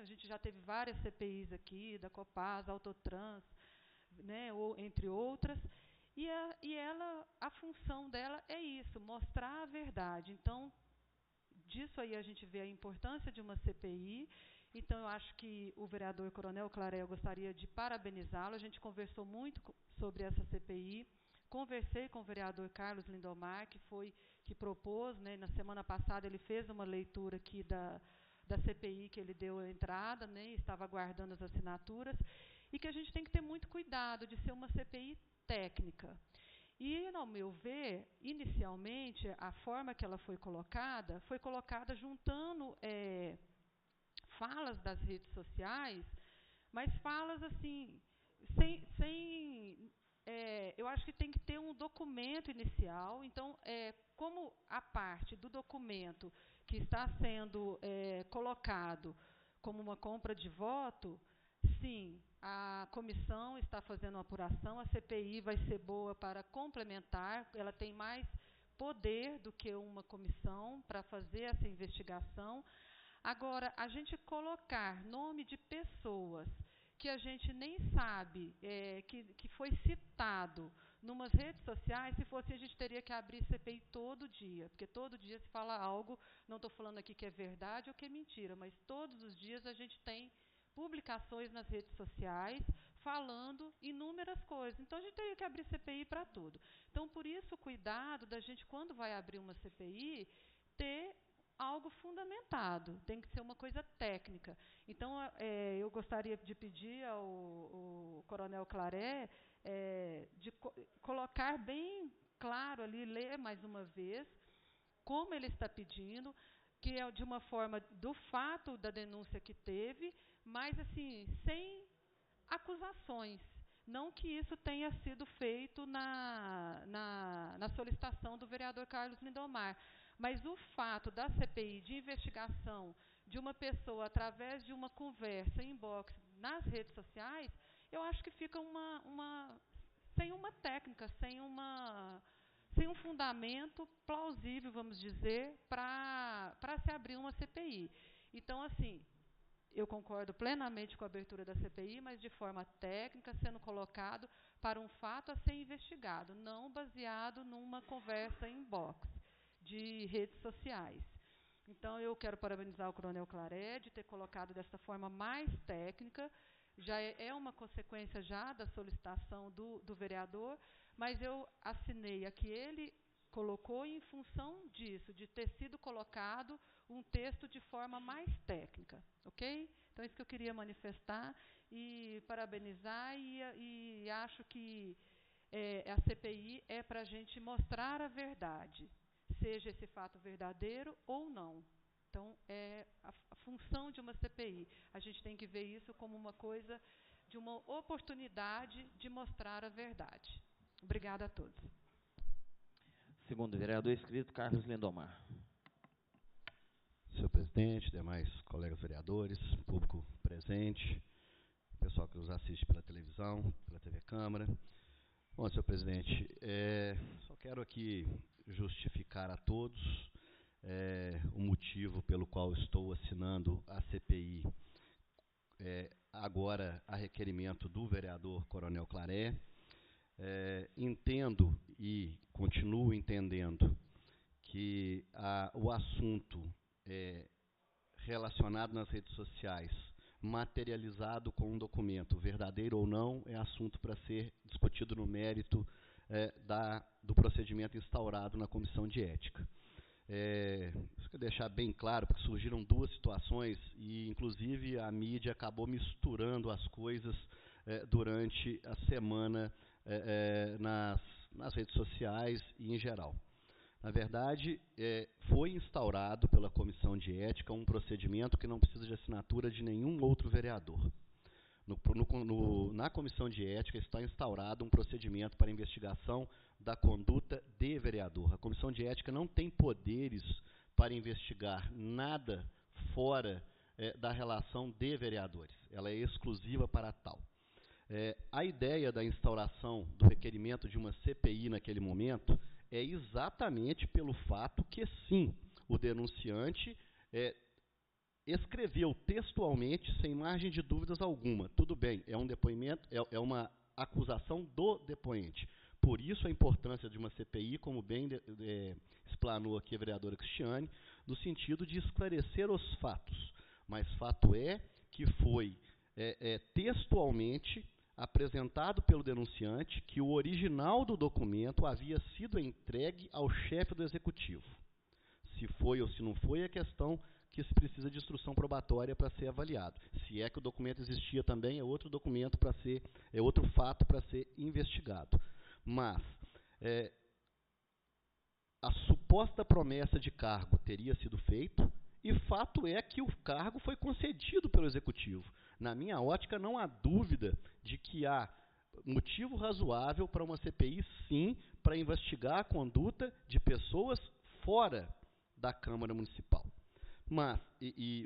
A gente já teve várias CPIs aqui, da Copasa, Autotrans, ou, entre outras, e a função dela é isso, mostrar a verdade. Então, disso aí a gente vê a importância de uma CPI. Então, eu acho que o vereador Coronel Claré, eu gostaria de parabenizá-lo. A gente conversou muito sobre essa CPI. Conversei com o vereador Carlos Lindomar, que propôs, na semana passada ele fez uma leitura aqui da CPI que ele deu a entrada, estava aguardando as assinaturas, e que a gente tem que ter muito cuidado de ser uma CPI técnica. E, ao meu ver, inicialmente, a forma que ela foi colocada juntando falas das redes sociais, mas falas assim, eu acho que tem que ter um documento inicial. Então, como a parte do documento que está sendo colocado como uma compra de voto, sim, a comissão está fazendo uma apuração, a CPI vai ser boa para complementar, ela tem mais poder do que uma comissão para fazer essa investigação. Agora, a gente colocar nome de pessoas que a gente nem sabe, que foi citado numas redes sociais, se fosse a gente teria que abrir CPI todo dia, porque todo dia se fala algo, não estou falando aqui que é verdade ou que é mentira, mas todos os dias a gente tem publicações nas redes sociais falando inúmeras coisas. Então, a gente teria que abrir CPI para tudo. Então, por isso, o cuidado da gente, quando vai abrir uma CPI, ter algo fundamentado, tem que ser uma coisa técnica. Então, eu gostaria de pedir ao Coronel Claré de colocar bem claro ali, ler mais uma vez, como ele está pedindo, que é de uma forma do fato da denúncia que teve, mas assim, sem acusações. Não que isso tenha sido feito na solicitação do vereador Carlos Lindomar, mas o fato da CPI de investigação de uma pessoa através de uma conversa inbox nas redes sociais, eu acho que fica sem uma técnica, sem um fundamento plausível, vamos dizer, para se abrir uma CPI. Então, assim, eu concordo plenamente com a abertura da CPI, mas de forma técnica, sendo colocado para um fato a ser investigado, não baseado numa conversa inbox de redes sociais. Então, eu quero parabenizar o Coronel Claré de ter colocado dessa forma mais técnica. Já é uma consequência já da solicitação do vereador, mas eu assinei a que ele colocou em função disso, de ter sido colocado um texto de forma mais técnica, ok? Então, é isso que eu queria manifestar e parabenizar, e acho que a CPI é para a gente mostrar a verdade, seja esse fato verdadeiro ou não. Então, é a função de uma CPI. A gente tem que ver isso como uma coisa, de uma oportunidade de mostrar a verdade. Obrigada a todos. Segundo vereador inscrito, Carlos Lindomar. Senhor presidente, demais colegas vereadores, público presente, pessoal que nos assiste pela televisão, pela TV Câmara. Bom, senhor presidente, só quero aqui justificar a todos o motivo pelo qual estou assinando a CPI, agora a requerimento do vereador Coronel Claré. Entendo e continuo entendendo que o assunto relacionado nas redes sociais, materializado com um documento, verdadeiro ou não, é assunto para ser discutido no mérito do procedimento instaurado na Comissão de Ética. Isso quero deixar bem claro, porque surgiram duas situações e, inclusive, a mídia acabou misturando as coisas durante a semana nas redes sociais e em geral. Na verdade, foi instaurado pela Comissão de Ética um procedimento que não precisa de assinatura de nenhum outro vereador. Na Comissão de Ética está instaurado um procedimento para investigação da conduta de vereador. A Comissão de Ética não tem poderes para investigar nada fora da relação de vereadores. Ela é exclusiva para tal. A ideia da instauração do requerimento de uma CPI naquele momento é exatamente pelo fato que, sim, o denunciante escreveu textualmente, sem margem de dúvidas alguma. Tudo bem, é um depoimento, é uma acusação do depoente. Por isso a importância de uma CPI, como bem explanou aqui a vereadora Cristiane, no sentido de esclarecer os fatos. Mas fato é que foi textualmente apresentado pelo denunciante que o original do documento havia sido entregue ao chefe do executivo. Se foi ou se não foi, é questão que se precisa de instrução probatória para ser avaliado. Se é que o documento existia também, é outro documento é outro fato para ser investigado. Mas a suposta promessa de cargo teria sido feita, e fato é que o cargo foi concedido pelo executivo. Na minha ótica, não há dúvida de que há motivo razoável para uma CPI, sim, para investigar a conduta de pessoas fora da Câmara Municipal. Mas,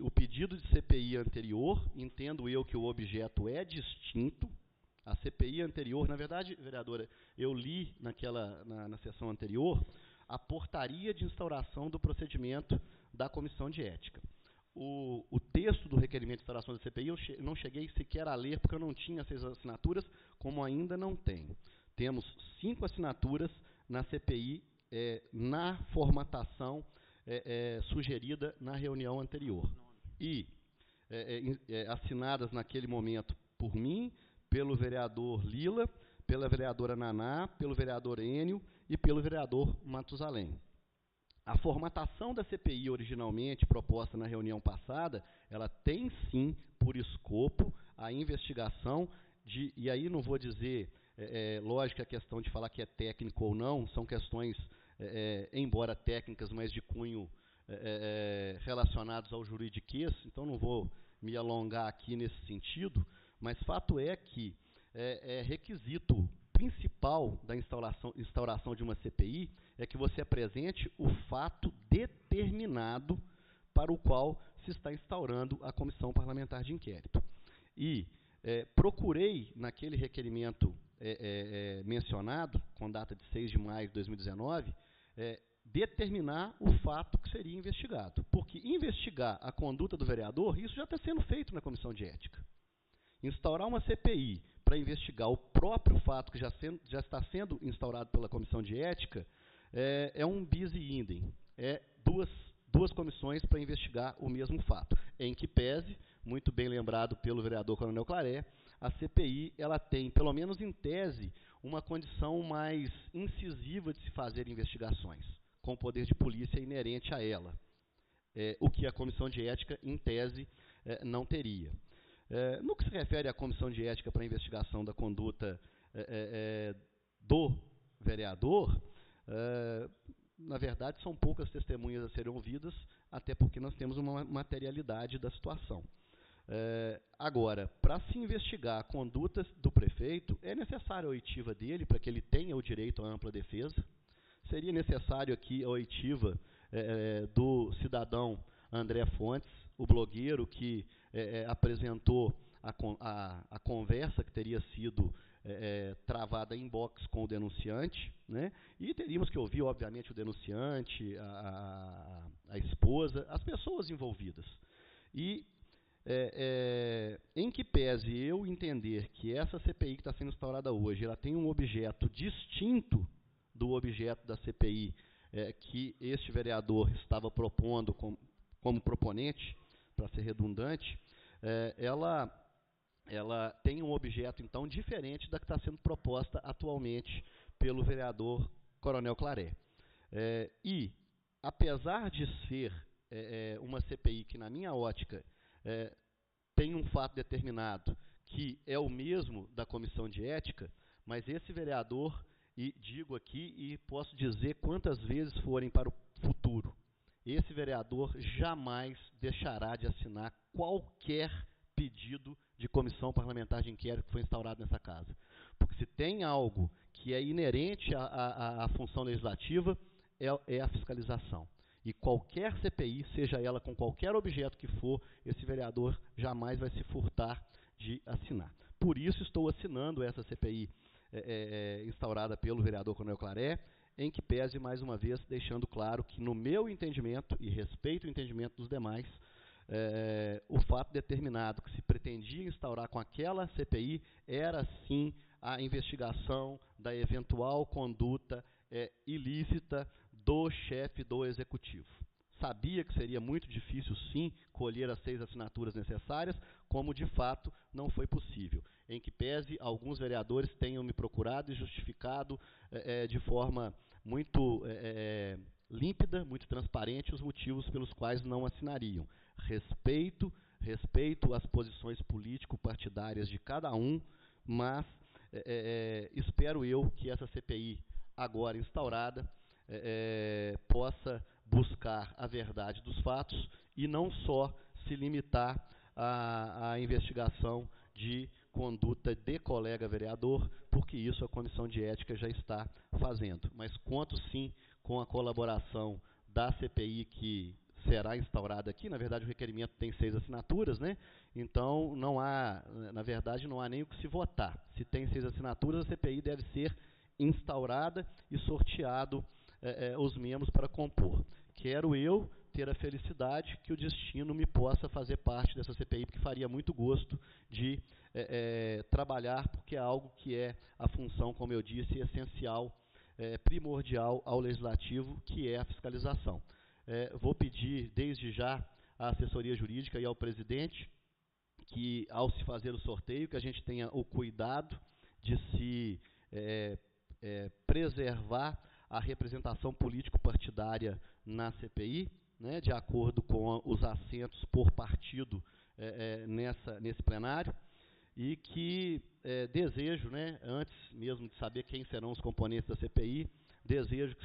o pedido de CPI anterior, entendo eu que o objeto é distinto. A CPI anterior, na verdade, vereadora, eu li na sessão anterior a portaria de instauração do procedimento da Comissão de Ética. O texto do requerimento de instauração da CPI eu não cheguei sequer a ler, porque eu não tinha 6 assinaturas, como ainda não tenho. Temos 5 assinaturas na CPI, na formatação sugerida na reunião anterior. E assinadas naquele momento por mim, pelo vereador Lila, pela vereadora Naná, pelo vereador Enio e pelo vereador Matusalém. a formatação da CPI originalmente proposta na reunião passada, ela tem sim por escopo a investigação de, e aí não vou dizer, lógico, a questão de falar que é técnico ou não, são questões, embora técnicas, mas de cunho relacionados ao juridiquês, então não vou me alongar aqui nesse sentido, mas fato é que requisito principal da instauração de uma CPI é que você apresente o fato determinado para o qual se está instaurando a comissão parlamentar de inquérito. E procurei, naquele requerimento mencionado, com data de 6 de maio de 2019, determinar o fato que seria investigado. Porque investigar a conduta do vereador, isso já está sendo feito na comissão de ética. Instaurar uma CPI para investigar o próprio fato que já está sendo instaurado pela comissão de ética é um bis e idem. Duas comissões para investigar o mesmo fato. Em que pese, muito bem lembrado pelo vereador Coronel Claré, a CPI ela tem, pelo menos em tese, uma condição mais incisiva de se fazer investigações, com o poder de polícia inerente a ela, o que a comissão de ética, em tese, não teria. No que se refere à comissão de ética para a investigação da conduta do vereador, na verdade, são poucas testemunhas a serem ouvidas, até porque nós temos uma materialidade da situação. Agora, para se investigar a conduta do prefeito, é necessária a oitiva dele, para que ele tenha o direito à ampla defesa. Seria necessário aqui a oitiva do cidadão André Fontes, o blogueiro que apresentou a conversa que teria sido travada em box com o denunciante, né? E teríamos que ouvir, obviamente, o denunciante, a esposa, as pessoas envolvidas. E, em que pese eu entender que essa CPI que está sendo instaurada hoje, ela tem um objeto distinto do objeto da CPI que este vereador estava propondo como proponente, para ser redundante, ela tem um objeto, então, diferente da que está sendo proposta atualmente pelo vereador Coronel Claré. E, apesar de ser uma CPI que, na minha ótica, tem um fato determinado que é o mesmo da comissão de ética, mas esse vereador, e digo aqui e posso dizer quantas vezes forem para o futuro, esse vereador jamais deixará de assinar qualquer pedido de comissão parlamentar de inquérito que foi instaurado nessa casa. Porque se tem algo que é inerente à função legislativa, é a fiscalização. E qualquer CPI, seja ela com qualquer objeto que for, esse vereador jamais vai se furtar de assinar. Por isso estou assinando essa CPI instaurada pelo vereador Coronel Claré, em que pese, mais uma vez, deixando claro que, no meu entendimento, e respeito o entendimento dos demais, o fato determinado que se pretendia instaurar com aquela CPI era, sim, a investigação da eventual conduta ilícita do chefe do Executivo. Sabia que seria muito difícil, sim, colher as 6 assinaturas necessárias, como, de fato, não foi possível. Em que pese, alguns vereadores tenham me procurado e justificado de forma muito límpida, muito transparente, os motivos pelos quais não assinariam. Respeito as posições político-partidárias de cada um, mas espero eu que essa CPI, agora instaurada, possa buscar a verdade dos fatos e não só se limitar à investigação de conduta de colega vereador, porque isso a Comissão de Ética já está fazendo. Mas conto sim com a colaboração da CPI que será instaurada aqui. Na verdade, o requerimento tem 6 assinaturas, né? Então, não há, na verdade, não há nem o que se votar. Se tem 6 assinaturas, a CPI deve ser instaurada e sorteado os membros para compor. Quero eu ter a felicidade que o destino me possa fazer parte dessa CPI, porque faria muito gosto de trabalhar, porque é algo que é a função, como eu disse, essencial, primordial ao Legislativo, que é a fiscalização. Vou pedir, desde já, à assessoria jurídica e ao presidente, que, ao se fazer o sorteio, que a gente tenha o cuidado de se preservar a representação político-partidária na CPI, né, de acordo com os assentos por partido nesse plenário, e que desejo, né, antes mesmo de saber quem serão os componentes da CPI, desejo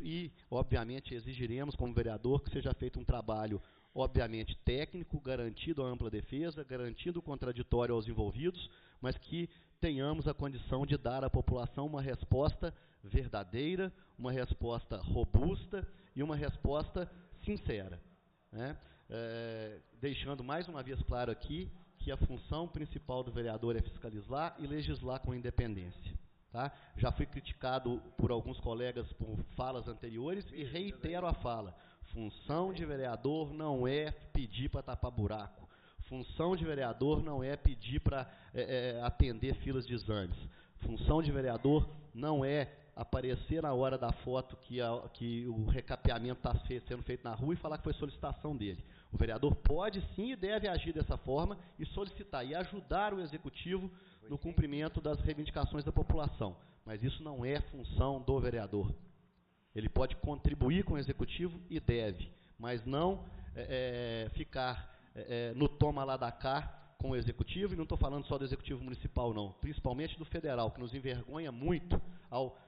e, obviamente, exigiremos como vereador que seja feito um trabalho, obviamente, técnico, garantido a ampla defesa, garantindo o contraditório aos envolvidos, mas que tenhamos a condição de dar à população uma resposta verdadeira, uma resposta robusta e uma resposta sincera, né? Deixando mais uma vez claro aqui que a função principal do vereador é fiscalizar e legislar com independência. Tá? Já fui criticado por alguns colegas por falas anteriores e reitero a fala. Função de vereador não é pedir para tapar buraco. Função de vereador não é pedir para atender filas de exames. Função de vereador não é aparecer na hora da foto que o recapeamento está sendo feito na rua e falar que foi solicitação dele. O vereador pode sim e deve agir dessa forma e solicitar e ajudar o executivo no cumprimento das reivindicações da população. Mas isso não é função do vereador. Ele pode contribuir com o executivo e deve, mas não ficar no toma lá da cá com o executivo, e não estou falando só do executivo municipal, não, principalmente do federal, que nos envergonha muito ao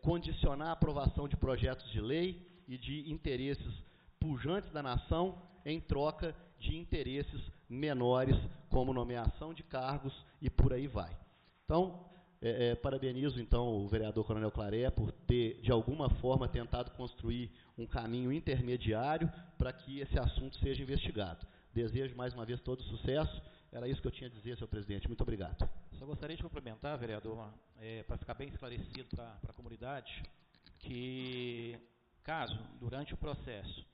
condicionar a aprovação de projetos de lei e de interesses pujantes da nação em troca de interesses menores, como nomeação de cargos e por aí vai. Então, parabenizo então o vereador Coronel Claré por ter, de alguma forma, tentado construir um caminho intermediário para que esse assunto seja investigado. Desejo mais uma vez todo sucesso. Era isso que eu tinha a dizer, senhor presidente. Muito obrigado. Só gostaria de complementar, vereador, para ficar bem esclarecido para a comunidade, que caso, durante o processo,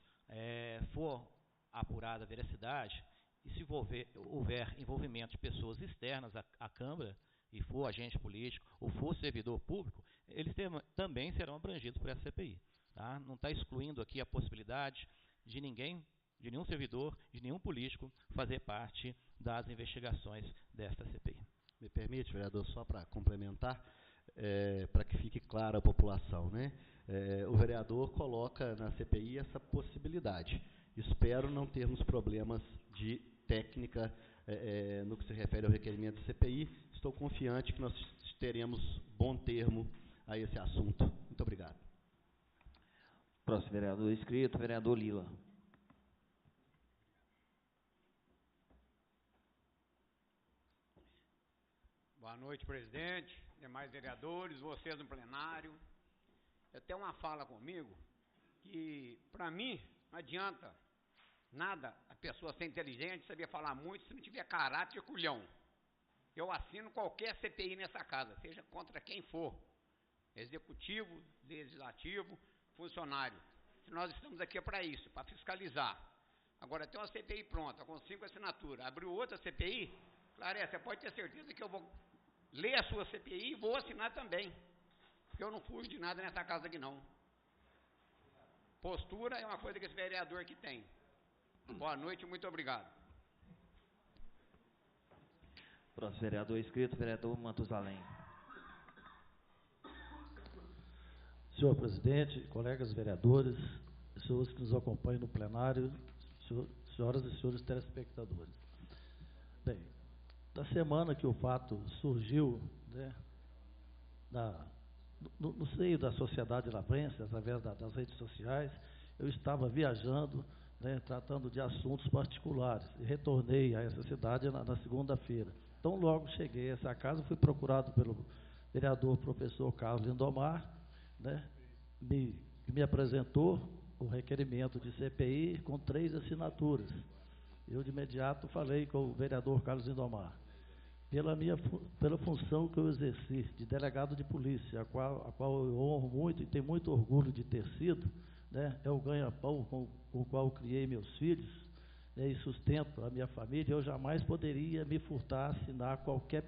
for apurada a veracidade, e se houver envolvimento de pessoas externas à Câmara, e for agente político, ou for servidor público, eles também serão abrangidos por essa CPI. Tá? Não está excluindo aqui a possibilidade de ninguém, de nenhum servidor, de nenhum político, fazer parte das investigações desta CPI. Me permite, vereador, só para complementar, para que fique clara a população, né? O vereador coloca na CPI essa possibilidade. Espero não termos problemas de técnica no que se refere ao requerimento da CPI. Estou confiante que nós teremos bom termo a esse assunto. Muito obrigado. Próximo vereador inscrito, vereador Lila. Boa noite, presidente, demais vereadores, vocês no plenário. Eu tenho uma fala comigo que, para mim, não adianta nada a pessoa ser inteligente, saber falar muito, se não tiver caráter e culhão. Eu assino qualquer CPI nessa casa, seja contra quem for, executivo, legislativo, funcionário. Nós estamos aqui para isso, para fiscalizar. Agora, tem uma CPI pronta, com 5 assinaturas, abriu outra CPI, Claré, você pode ter certeza que eu vou ler a sua CPI e vou assinar também, porque eu não fujo de nada nessa casa aqui, não. Postura é uma coisa que esse vereador aqui tem. Boa noite, muito obrigado. Próximo vereador inscrito, vereador Matusalém. Senhor presidente, colegas vereadores, senhores que nos acompanham no plenário, senhoras e senhores telespectadores. Bem, da semana que o fato surgiu, né, no seio da sociedade lavrense, através das redes sociais, eu estava viajando, né, tratando de assuntos particulares, e retornei a essa cidade na segunda-feira. Então, logo cheguei a essa casa, fui procurado pelo vereador professor Carlos Lindomar, né, me apresentou o requerimento de CPI com 3 assinaturas. Eu, de imediato, falei com o vereador Carlos Lindomar. Pela função que eu exerci de delegado de polícia, a qual eu honro muito e tenho muito orgulho de ter sido, né, é o ganha-pão com o qual eu criei meus filhos, né, e sustento a minha família, eu jamais poderia me furtar a assinar qualquer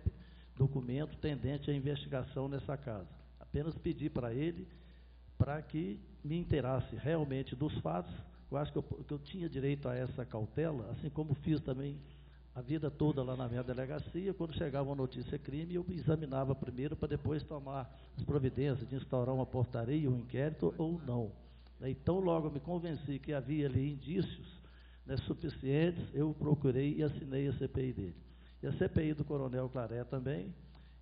documento tendente à investigação nessa casa. Apenas pedi para ele para que me inteirasse realmente dos fatos. Eu acho que eu tinha direito a essa cautela, assim como fiz também a vida toda lá na minha delegacia. Quando chegava uma notícia crime, eu me examinava primeiro para depois tomar as providências de instaurar uma portaria, um inquérito ou não. Então, logo me convenci que havia ali indícios, né, suficientes, eu procurei e assinei a CPI dele. E a CPI do Coronel Claré também,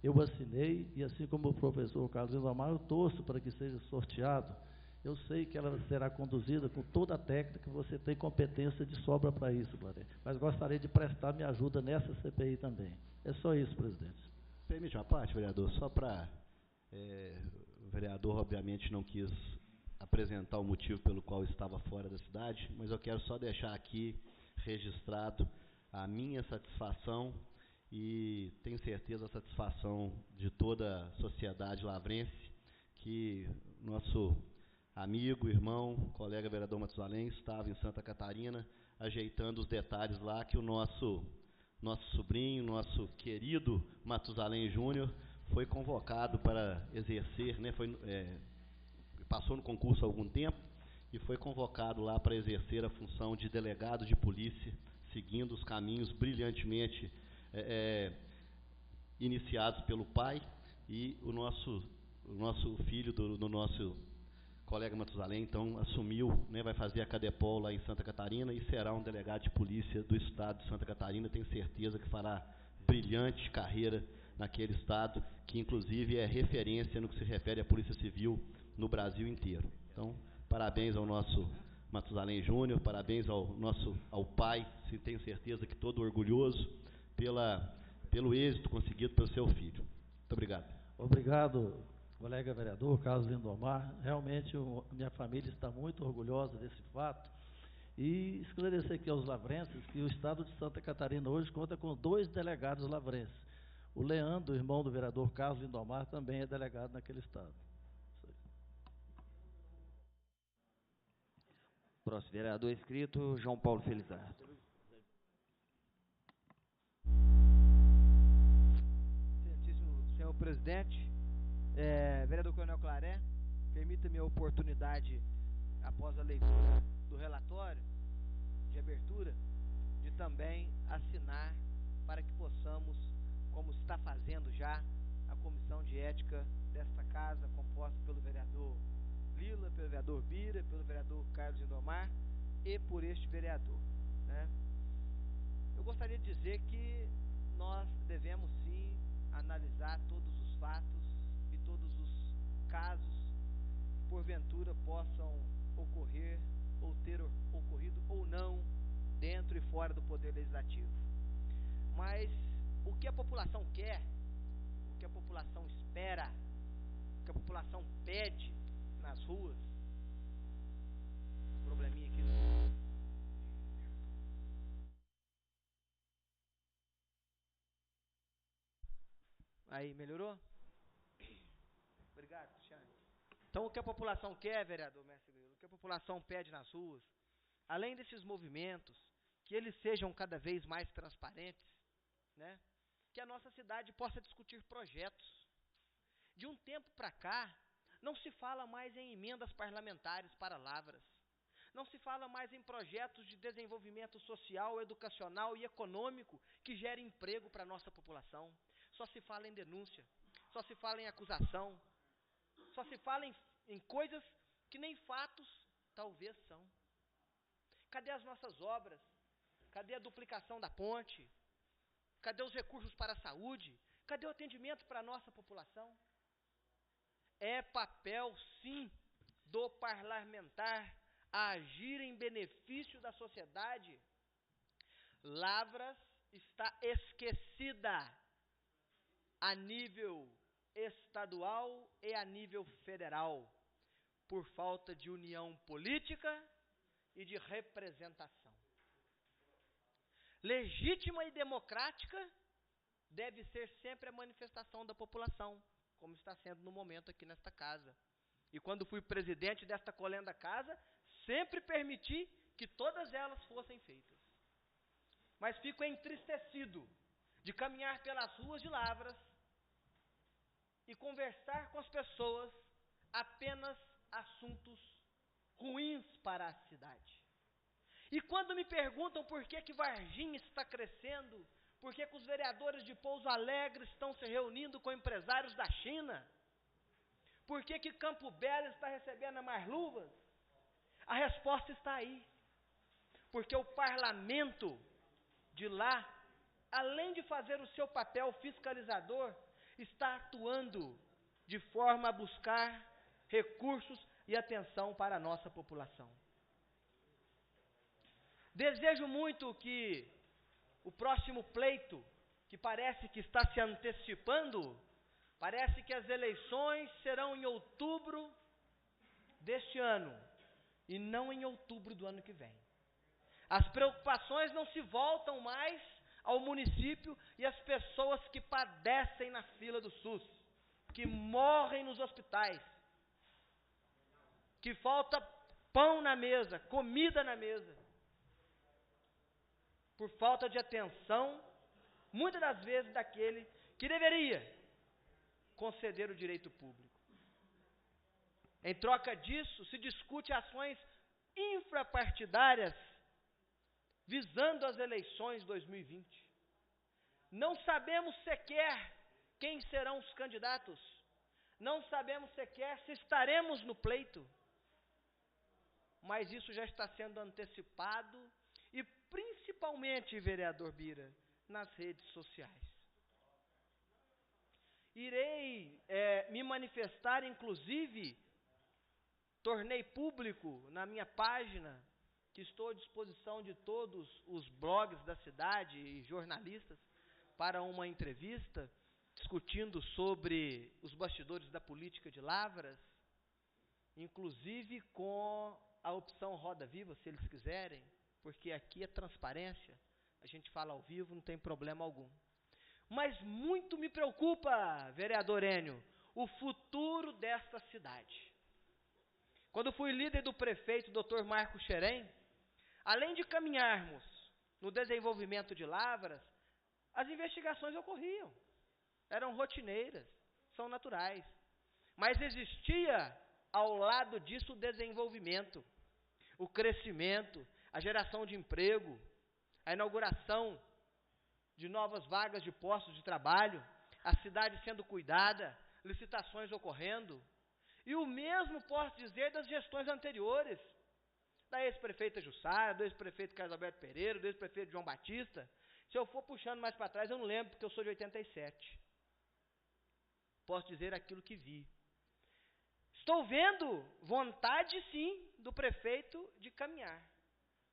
eu assinei, e assim como o professor Carlos Lindomar, eu torço para que seja sorteado. Eu sei que ela será conduzida com toda a técnica, você tem competência de sobra para isso, Claré. Mas gostaria de prestar minha ajuda nessa CPI também. É só isso, presidente. Permite uma parte, vereador, só para... o vereador, obviamente, não quis apresentar o motivo pelo qual estava fora da cidade, mas eu quero só deixar aqui registrado a minha satisfação e tenho certeza a satisfação de toda a sociedade lavrense que nosso amigo, irmão, colega vereador Matusalém estava em Santa Catarina ajeitando os detalhes lá que o nosso sobrinho, nosso querido Matusalém Júnior foi convocado para exercer, né, passou no concurso há algum tempo e foi convocado lá para exercer a função de delegado de polícia, seguindo os caminhos brilhantemente iniciados pelo pai, e o nosso filho do nosso colega Matusalém, então, assumiu, né, vai fazer a Cadepol lá em Santa Catarina e será um delegado de polícia do estado de Santa Catarina. Tenho certeza que fará brilhante carreira naquele estado, que inclusive é referência no que se refere à Polícia Civil no Brasil inteiro. Então, parabéns ao nosso Matusalém Júnior, parabéns ao pai, tenho certeza que todo orgulhoso pelo êxito conseguido pelo seu filho. Muito obrigado. Obrigado, colega vereador Carlos Lindomar. Realmente, minha família está muito orgulhosa desse fato. E esclarecer aqui aos lavrenses que o estado de Santa Catarina hoje conta com 2 delegados lavrenses. O Leandro, irmão do vereador Carlos Lindomar, também é delegado naquele estado. Próximo vereador inscrito, João Paulo Felizardo. Excelentíssimo senhor presidente, vereador Coronel Claré, permita-me a oportunidade, após a leitura do relatório de abertura, de também assinar para que possamos, como está fazendo já, a comissão de ética desta casa, composta pelo vereador Lila, pelo vereador Bira, pelo vereador Carlos Lindomar e por este vereador, né? Eu gostaria de dizer que nós devemos sim analisar todos os fatos e todos os casos que porventura possam ocorrer ou ter ocorrido ou não dentro e fora do Poder Legislativo. Mas o que a população quer, o que a população espera, o que a população pede nas ruas, probleminha aqui. Aí, melhorou? Obrigado, Cristiane. Então, o que a população quer, vereador Mestre Grilo, o que a população pede nas ruas, além desses movimentos, que eles sejam cada vez mais transparentes, né? Que a nossa cidade possa discutir projetos. De um tempo para cá, não se fala mais em emendas parlamentares para lavras. Não se fala mais em projetos de desenvolvimento social, educacional e econômico que gerem emprego para a nossa população. Só se fala em denúncia, só se fala em acusação, só se fala em coisas que nem fatos talvez são. Cadê as nossas obras? Cadê a duplicação da ponte? Cadê os recursos para a saúde? Cadê o atendimento para a nossa população? É papel, sim, do parlamentar agir em benefício da sociedade. Lavras está esquecida a nível estadual e a nível federal, por falta de união política e de representação. Legítima e democrática deve ser sempre a manifestação da população, como está sendo no momento aqui nesta casa. E quando fui presidente desta colenda casa, sempre permiti que todas elas fossem feitas. Mas fico entristecido de caminhar pelas ruas de Lavras e conversar com as pessoas apenas assuntos ruins para a cidade. E quando me perguntam por que Varginha está crescendo, por que os vereadores de Pouso Alegre estão se reunindo com empresários da China, por que Campo Belo está recebendo a mais luvas, A resposta está aí. Porque o parlamento de lá, além de fazer o seu papel fiscalizador, está atuando de forma a buscar recursos e atenção para a nossa população. Desejo muito que o próximo pleito, que parece que está se antecipando, parece que as eleições serão em outubro deste ano, e não em outubro do ano que vem. As preocupações não se voltam mais ao município e às pessoas que padecem na fila do SUS, que morrem nos hospitais, que falta pão na mesa, comida na mesa, por falta de atenção, muitas das vezes daquele que deveria conceder o direito público. Em troca disso, se discute ações infrapartidárias visando as eleições 2020. Não sabemos sequer quem serão os candidatos. Não sabemos sequer se estaremos no pleito. Mas isso já está sendo antecipado e principalmente, vereador Bira, nas redes sociais. Irei me manifestar, inclusive, tornei público na minha página, que estou à disposição de todos os blogs da cidade e jornalistas, para uma entrevista, discutindo sobre os bastidores da política de Lavras, inclusive com a opção Roda Viva, se eles quiserem, porque aqui é transparência, a gente fala ao vivo, não tem problema algum. Mas muito me preocupa, vereador Enio, o futuro desta cidade. Quando fui líder do prefeito, Dr. Marco Xerém, além de caminharmos no desenvolvimento de Lavras, as investigações ocorriam, eram rotineiras, são naturais. Mas existia, ao lado disso, o desenvolvimento, o crescimento, a geração de emprego, a inauguração de novas vagas de postos de trabalho, a cidade sendo cuidada, licitações ocorrendo. E o mesmo posso dizer das gestões anteriores, da ex-prefeita Jussara, do ex-prefeito Carlos Alberto Pereira, do ex-prefeito João Batista. Se eu for puxando mais para trás, eu não lembro, porque eu sou de 87. Posso dizer aquilo que vi. Estou vendo vontade, sim, do prefeito de caminhar,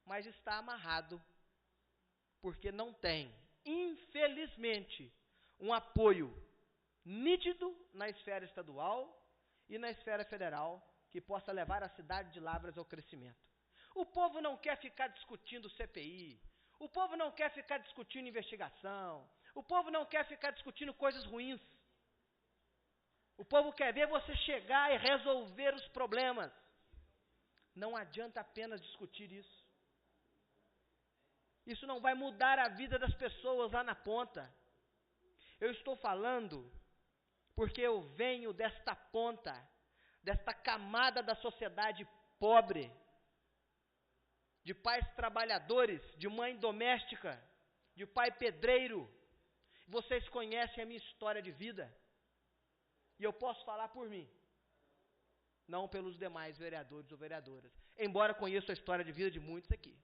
mas está amarrado, porque não tem, infelizmente, um apoio nítido na esfera estadual e na esfera federal que possa levar a cidade de Lavras ao crescimento. O povo não quer ficar discutindo CPI, o povo não quer ficar discutindo investigação, o povo não quer ficar discutindo coisas ruins. O povo quer ver você chegar e resolver os problemas. Não adianta apenas discutir isso. Isso não vai mudar a vida das pessoas lá na ponta. Eu estou falando porque eu venho desta ponta, desta camada da sociedade pobre, de pais trabalhadores, de mãe doméstica, de pai pedreiro. Vocês conhecem a minha história de vida. E eu posso falar por mim, não pelos demais vereadores ou vereadoras, embora conheça a história de vida de muitos aqui.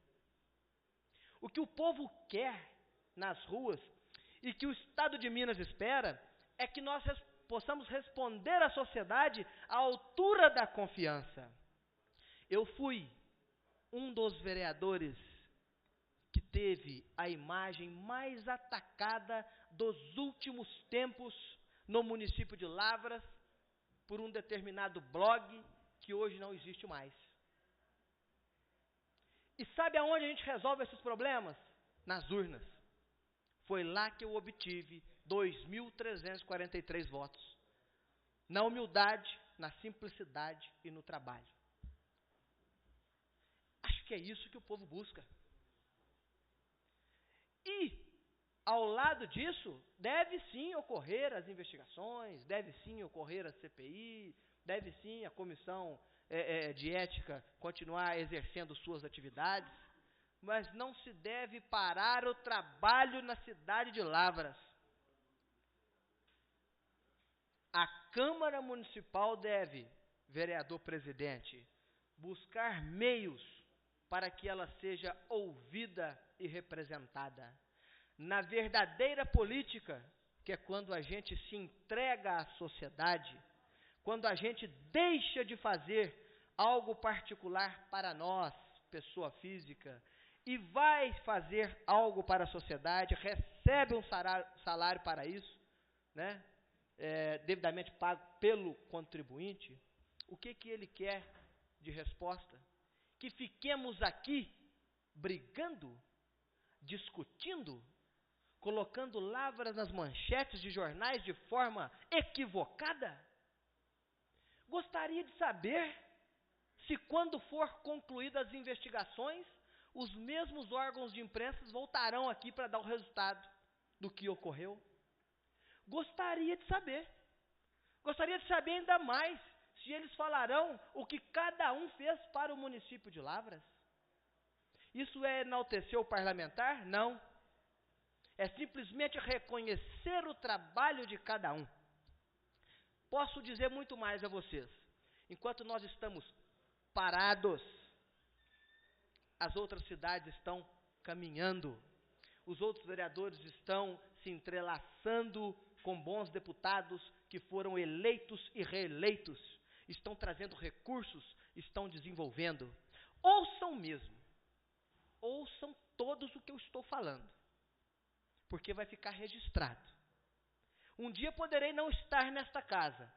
O que o povo quer nas ruas e que o Estado de Minas espera é que nós possamos responder à sociedade à altura da confiança. Eu fui um dos vereadores que teve a imagem mais atacada dos últimos tempos no município de Lavras, por um determinado blog que hoje não existe mais. E sabe aonde a gente resolve esses problemas? Nas urnas. Foi lá que eu obtive 2.343 votos. Na humildade, na simplicidade e no trabalho. Acho que é isso que o povo busca. E ao lado disso, deve sim ocorrer as investigações, deve sim ocorrer a CPI, deve sim a comissão de ética continuar exercendo suas atividades, mas não se deve parar o trabalho na cidade de Lavras. A Câmara Municipal deve, vereador presidente, buscar meios para que ela seja ouvida e representada. Na verdadeira política, que é quando a gente se entrega à sociedade, quando a gente deixa de fazer algo particular para nós, pessoa física, e vai fazer algo para a sociedade, recebe um salário para isso, né? Devidamente pago pelo contribuinte, o que ele quer de resposta? Que fiquemos aqui brigando, discutindo, colocando lavras nas manchetes de jornais de forma equivocada? Gostaria de saber se, quando for concluídas as investigações, os mesmos órgãos de imprensa voltarão aqui para dar o resultado do que ocorreu. Gostaria de saber. Gostaria de saber ainda mais se eles falarão o que cada um fez para o município de Lavras. Isso é enaltecer o parlamentar? Não. É simplesmente reconhecer o trabalho de cada um. Posso dizer muito mais a vocês. Enquanto nós estamos parados, as outras cidades estão caminhando. Os outros vereadores estão se entrelaçando com bons deputados que foram eleitos e reeleitos. Estão trazendo recursos, estão desenvolvendo. Ouçam mesmo. Ouçam todos o que eu estou falando, porque vai ficar registrado. Um dia poderei não estar nesta casa,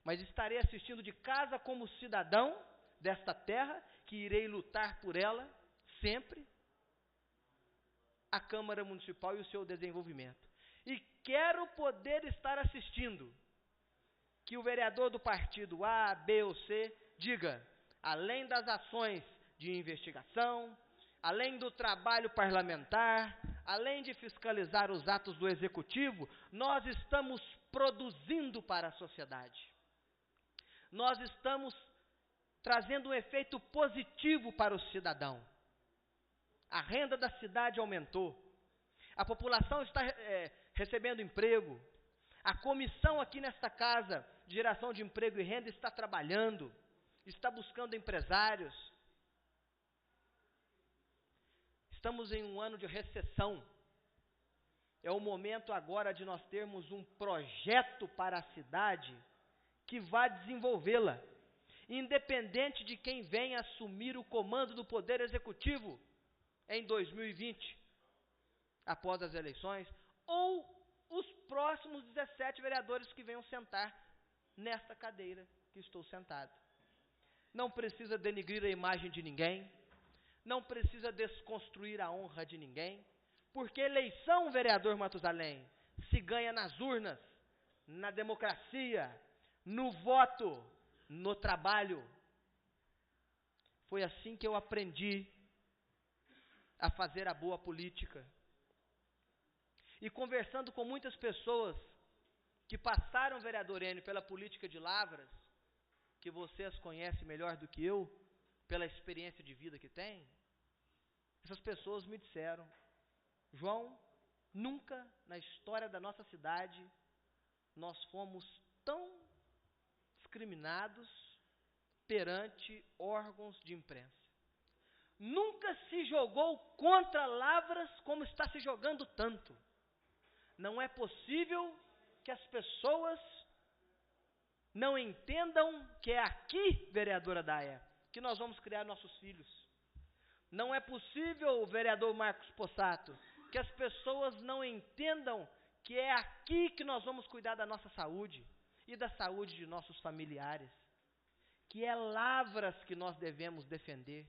mas estarei assistindo de casa como cidadão desta terra, que irei lutar por ela sempre, a Câmara Municipal e o seu desenvolvimento. E quero poder estar assistindo que o vereador do partido A, B ou C diga, além das ações de investigação, além do trabalho parlamentar, além de fiscalizar os atos do executivo, nós estamos produzindo para a sociedade. Nós estamos trazendo um efeito positivo para o cidadão. A renda da cidade aumentou. A população está recebendo emprego. A comissão aqui nesta casa de geração de emprego e renda está trabalhando, está buscando empresários. Estamos em um ano de recessão. É o momento agora de nós termos um projeto para a cidade que vá desenvolvê-la, independente de quem venha assumir o comando do Poder Executivo em 2020, após as eleições, ou os próximos 17 vereadores que venham sentar nesta cadeira que estou sentado. Não precisa denigrir a imagem de ninguém, não precisa desconstruir a honra de ninguém, porque eleição, vereador Matusalém, se ganha nas urnas, na democracia, no voto, no trabalho. Foi assim que eu aprendi a fazer a boa política. E conversando com muitas pessoas que passaram, vereador Enio, pela política de Lavras, que vocês conhecem melhor do que eu, pela experiência de vida que tem, essas pessoas me disseram, João, nunca na história da nossa cidade nós fomos tão discriminados perante órgãos de imprensa. Nunca se jogou contra Lavras como está se jogando tanto. Não é possível que as pessoas não entendam que é aqui, vereadora Daia, que nós vamos criar nossos filhos. Não é possível, vereador Marcos Possato, que as pessoas não entendam que é aqui que nós vamos cuidar da nossa saúde e da saúde de nossos familiares. Que é Lavras que nós devemos defender.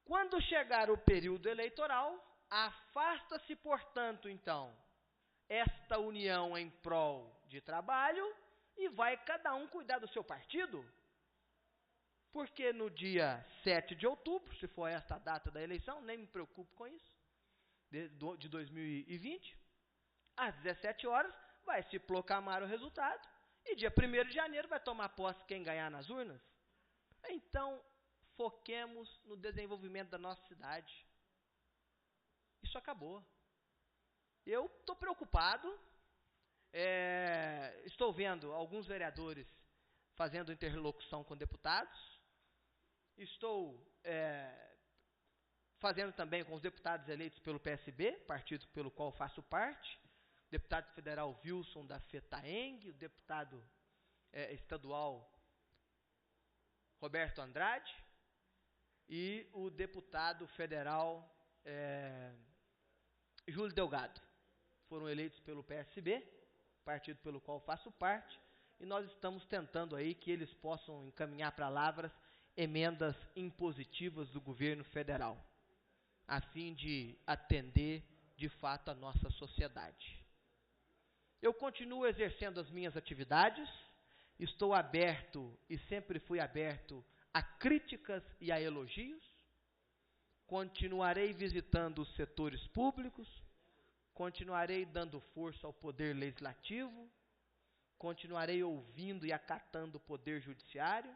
Quando chegar o período eleitoral, afasta-se, portanto, então, esta união em prol de trabalho e vai cada um cuidar do seu partido. Porque no dia 7 de outubro, se for esta a data da eleição, nem me preocupo com isso, de 2020, às 17 horas, vai se proclamar o resultado e dia 1º de janeiro vai tomar posse quem ganhar nas urnas. Então, foquemos no desenvolvimento da nossa cidade. Isso acabou. Eu estou preocupado, estou vendo alguns vereadores fazendo interlocução com deputados. Estou fazendo também com os deputados eleitos pelo PSB, partido pelo qual faço parte, o deputado federal Wilson da FETAENG, o deputado estadual Roberto Andrade e o deputado federal Júlio Delgado. Foram eleitos pelo PSB, partido pelo qual faço parte, e nós estamos tentando aí que eles possam encaminhar para Lavras emendas impositivas do governo federal, a fim de atender, de fato, a nossa sociedade. Eu continuo exercendo as minhas atividades, estou aberto e sempre fui aberto a críticas e a elogios, continuarei visitando os setores públicos, continuarei dando força ao poder legislativo, continuarei ouvindo e acatando o poder judiciário,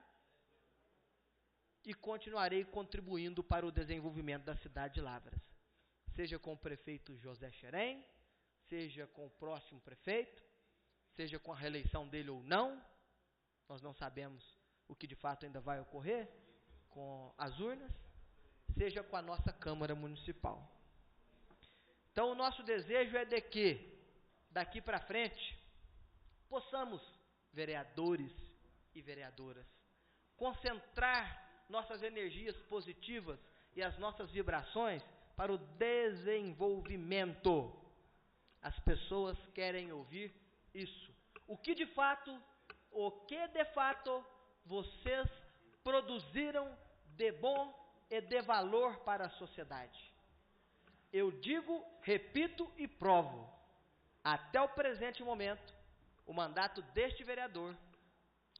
e continuarei contribuindo para o desenvolvimento da cidade de Lavras, seja com o prefeito José Xerém, seja com o próximo prefeito, seja com a reeleição dele ou não, nós não sabemos o que de fato ainda vai ocorrer com as urnas, seja com a nossa Câmara Municipal. Então o nosso desejo é de que, daqui para frente, possamos, vereadores e vereadoras, concentrar nossas energias positivas e as nossas vibrações para o desenvolvimento. As pessoas querem ouvir isso. O que de fato vocês produziram de bom e de valor para a sociedade. Eu digo, repito e provo, até o presente momento, o mandato deste vereador,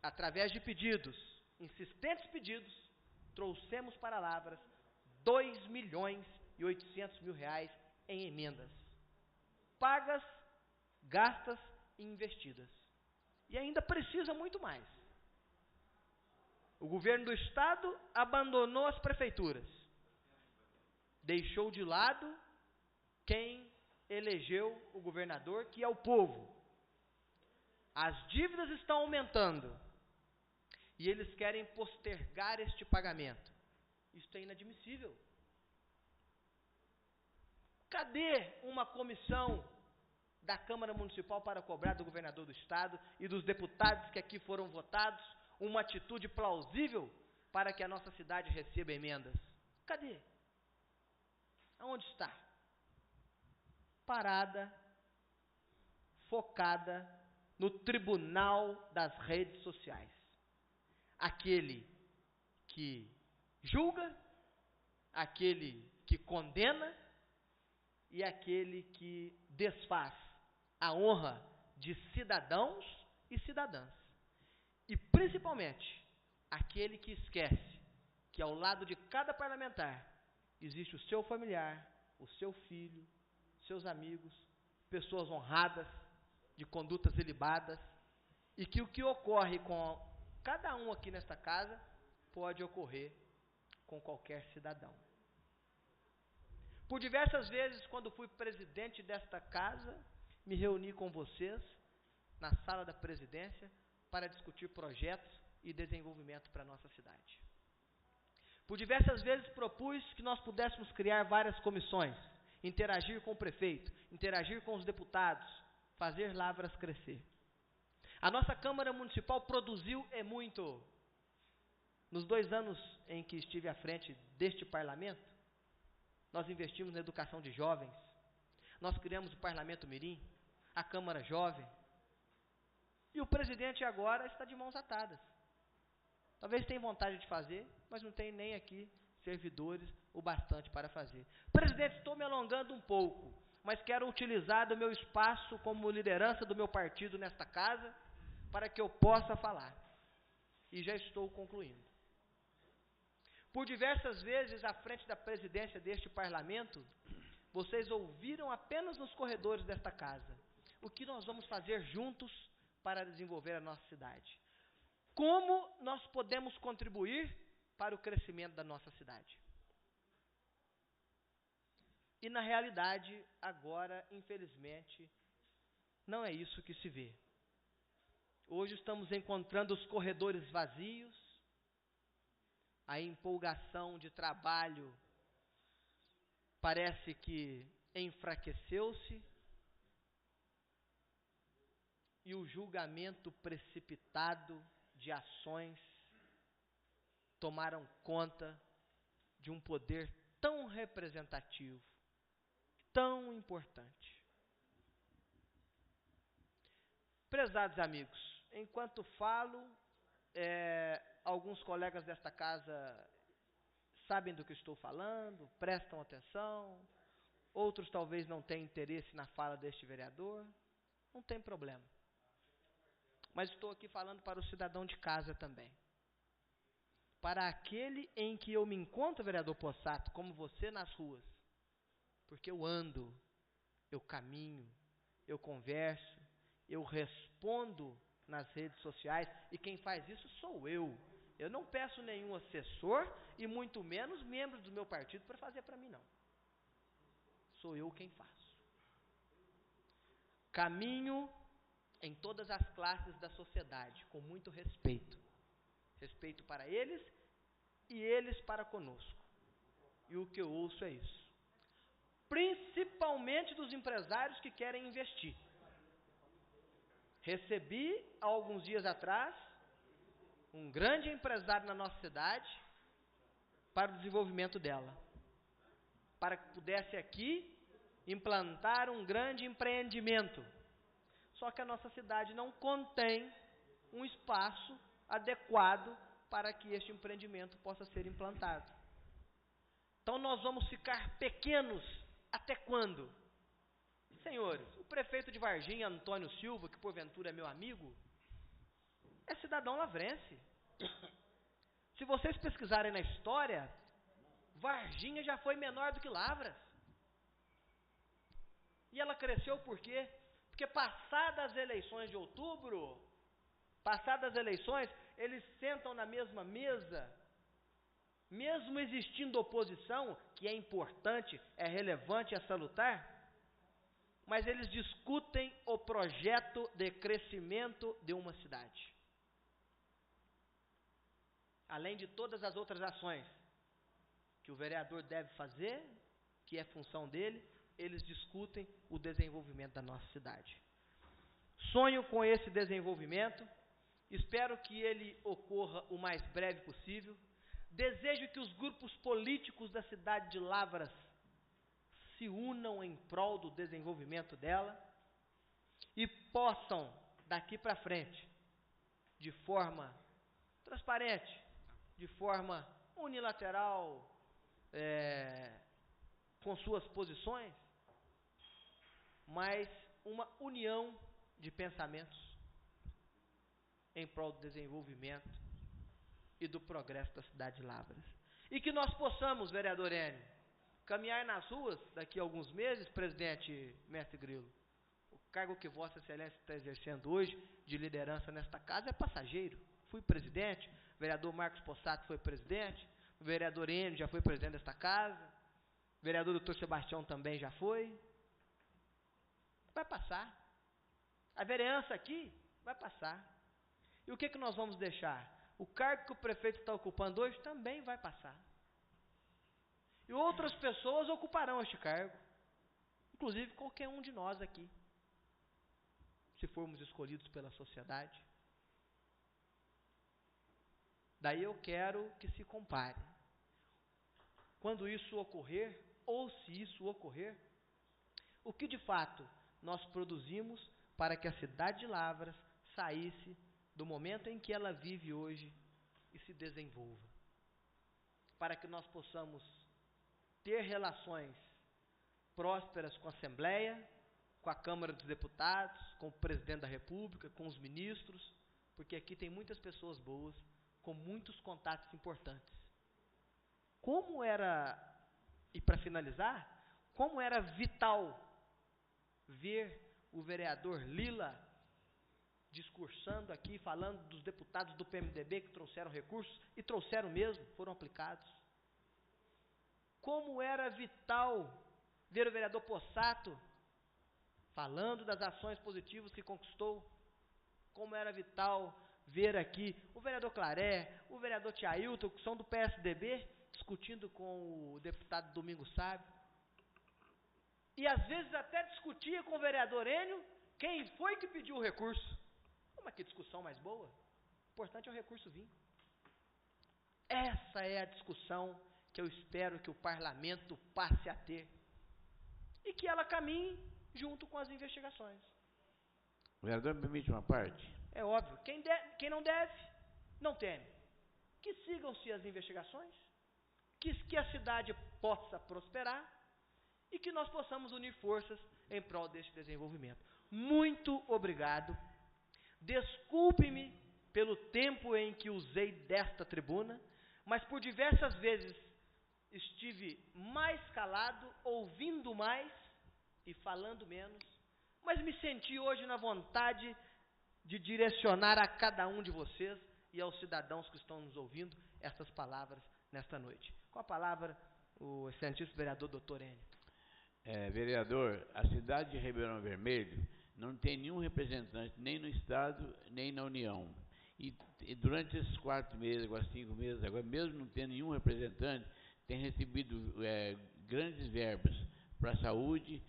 através de pedidos, insistentes pedidos, trouxemos para Lavras 2.800.000 em emendas, pagas, gastas e investidas. E ainda precisa muito mais. O governo do estado abandonou as prefeituras, deixou de lado quem elegeu o governador, que é o povo. As dívidas estão aumentando e eles querem postergar este pagamento. Isso é inadmissível. Cadê uma comissão da Câmara Municipal para cobrar do governador do estado e dos deputados que aqui foram votados uma atitude plausível para que a nossa cidade receba emendas? Cadê? Aonde está? Parada, focada no tribunal das redes sociais. Aquele que julga, aquele que condena e aquele que desfaz a honra de cidadãos e cidadãs. E principalmente aquele que esquece que ao lado de cada parlamentar existe o seu familiar, o seu filho, seus amigos, pessoas honradas, de condutas ilibadas, e que o que ocorre com cada um aqui nesta casa pode ocorrer com qualquer cidadão. Por diversas vezes, quando fui presidente desta casa, me reuni com vocês na sala da presidência para discutir projetos e desenvolvimento para a nossa cidade. Por diversas vezes propus que nós pudéssemos criar várias comissões, interagir com o prefeito, interagir com os deputados, fazer Lavras crescer. A nossa Câmara Municipal produziu muito. Nos 2 anos em que estive à frente deste parlamento, nós investimos na educação de jovens, nós criamos o Parlamento Mirim, a Câmara Jovem, e o presidente agora está de mãos atadas. Talvez tenha vontade de fazer, mas não tem nem aqui servidores o bastante para fazer. Presidente, estou me alongando um pouco, mas quero utilizar do meu espaço como liderança do meu partido nesta casa, para que eu possa falar. E já estou concluindo. Por diversas vezes, à frente da presidência deste parlamento, vocês ouviram apenas nos corredores desta casa o que nós vamos fazer juntos para desenvolver a nossa cidade. Como nós podemos contribuir para o crescimento da nossa cidade. E na realidade, agora, infelizmente, não é isso que se vê. Hoje estamos encontrando os corredores vazios, a empolgação de trabalho parece que enfraqueceu-se e o julgamento precipitado de ações tomaram conta de um poder tão representativo, tão importante. Prezados amigos, enquanto falo, alguns colegas desta casa sabem do que estou falando, prestam atenção, outros talvez não tenham interesse na fala deste vereador, não tem problema. Mas estou aqui falando para o cidadão de casa também. Para aquele em que eu me encontro, vereador Possato, como você nas ruas. Porque eu ando, eu caminho, eu converso, eu respondo nas redes sociais, e quem faz isso sou eu. Eu não peço nenhum assessor e muito menos membros do meu partido para fazer para mim, não. Sou eu quem faço. Caminho em todas as classes da sociedade, com muito respeito. Respeito para eles e eles para conosco. E o que eu ouço é isso. Principalmente dos empresários que querem investir. Recebi, há alguns dias atrás, um grande empresário na nossa cidade para o desenvolvimento dela. Para que pudesse aqui implantar um grande empreendimento. Só que a nossa cidade não contém um espaço adequado para que este empreendimento possa ser implantado. Então nós vamos ficar pequenos até quando? Senhores, o prefeito de Varginha, Antônio Silva, que porventura é meu amigo, é cidadão lavrense. Se vocês pesquisarem na história, Varginha já foi menor do que Lavras. E ela cresceu por quê? Porque passadas as eleições de outubro, passadas as eleições, eles sentam na mesma mesa, mesmo existindo oposição, que é importante, é relevante, é salutar, mas eles discutem o projeto de crescimento de uma cidade. Além de todas as outras ações que o vereador deve fazer, que é função dele, eles discutem o desenvolvimento da nossa cidade. Sonho com esse desenvolvimento, espero que ele ocorra o mais breve possível. Desejo que os grupos políticos da cidade de Lavras se unam em prol do desenvolvimento dela e possam, daqui para frente, de forma transparente, de forma unilateral, com suas posições, mas uma união de pensamentos em prol do desenvolvimento e do progresso da cidade de Lavras. E que nós possamos, vereador Enio, caminhar nas ruas daqui a alguns meses, presidente Mestre Grilo. O cargo que Vossa Excelência está exercendo hoje, de liderança nesta casa, é passageiro. Fui presidente, o vereador Marcos Possato foi presidente, o vereador Enio já foi presidente desta casa, o vereador Dr. Sebastião também já foi. Vai passar. A vereança aqui vai passar. E o que nós vamos deixar? O cargo que o prefeito está ocupando hoje também vai passar. E outras pessoas ocuparão este cargo. Inclusive qualquer um de nós aqui. Se formos escolhidos pela sociedade. Daí eu quero que se compare. Quando isso ocorrer, ou se isso ocorrer, o que de fato nós produzimos para que a cidade de Lavras saísse do momento em que ela vive hoje e se desenvolva. Para que nós possamos ter relações prósperas com a Assembleia, com a Câmara dos Deputados, com o Presidente da República, com os ministros, porque aqui tem muitas pessoas boas, com muitos contatos importantes. Como era, e para finalizar, como era vital ver o vereador Lila discursando aqui, falando dos deputados do PMDB que trouxeram recursos, e trouxeram mesmo, foram aplicados. Como era vital ver o vereador Possato falando das ações positivas que conquistou como era vital ver aqui o vereador Claré, o vereador Tiailton, que são do PSDB, discutindo com o deputado Domingos Sábio. E às vezes até discutia com o vereador Enio quem foi que pediu o recurso. Mas que discussão mais boa. O importante é o recurso vir. Essa é a discussão que eu espero que o parlamento passe a ter. E que ela caminhe junto com as investigações. O vereador me permite uma parte? É óbvio. Quem não deve, não teme. Que sigam-se as investigações, que a cidade possa prosperar e que nós possamos unir forças em prol deste desenvolvimento. Muito obrigado. Desculpe-me pelo tempo em que usei desta tribuna, mas por diversas vezes estive mais calado, ouvindo mais e falando menos, mas me senti hoje na vontade de direcionar a cada um de vocês e aos cidadãos que estão nos ouvindo estas palavras nesta noite. Com a palavra, o excelentíssimo vereador Dr. Enio. Vereador, a cidade de Ribeirão Vermelho não tem nenhum representante, nem no Estado, nem na União. E durante esses 4 meses, agora 5 meses, agora mesmo não tendo nenhum representante, tem recebido grandes verbas para a saúde,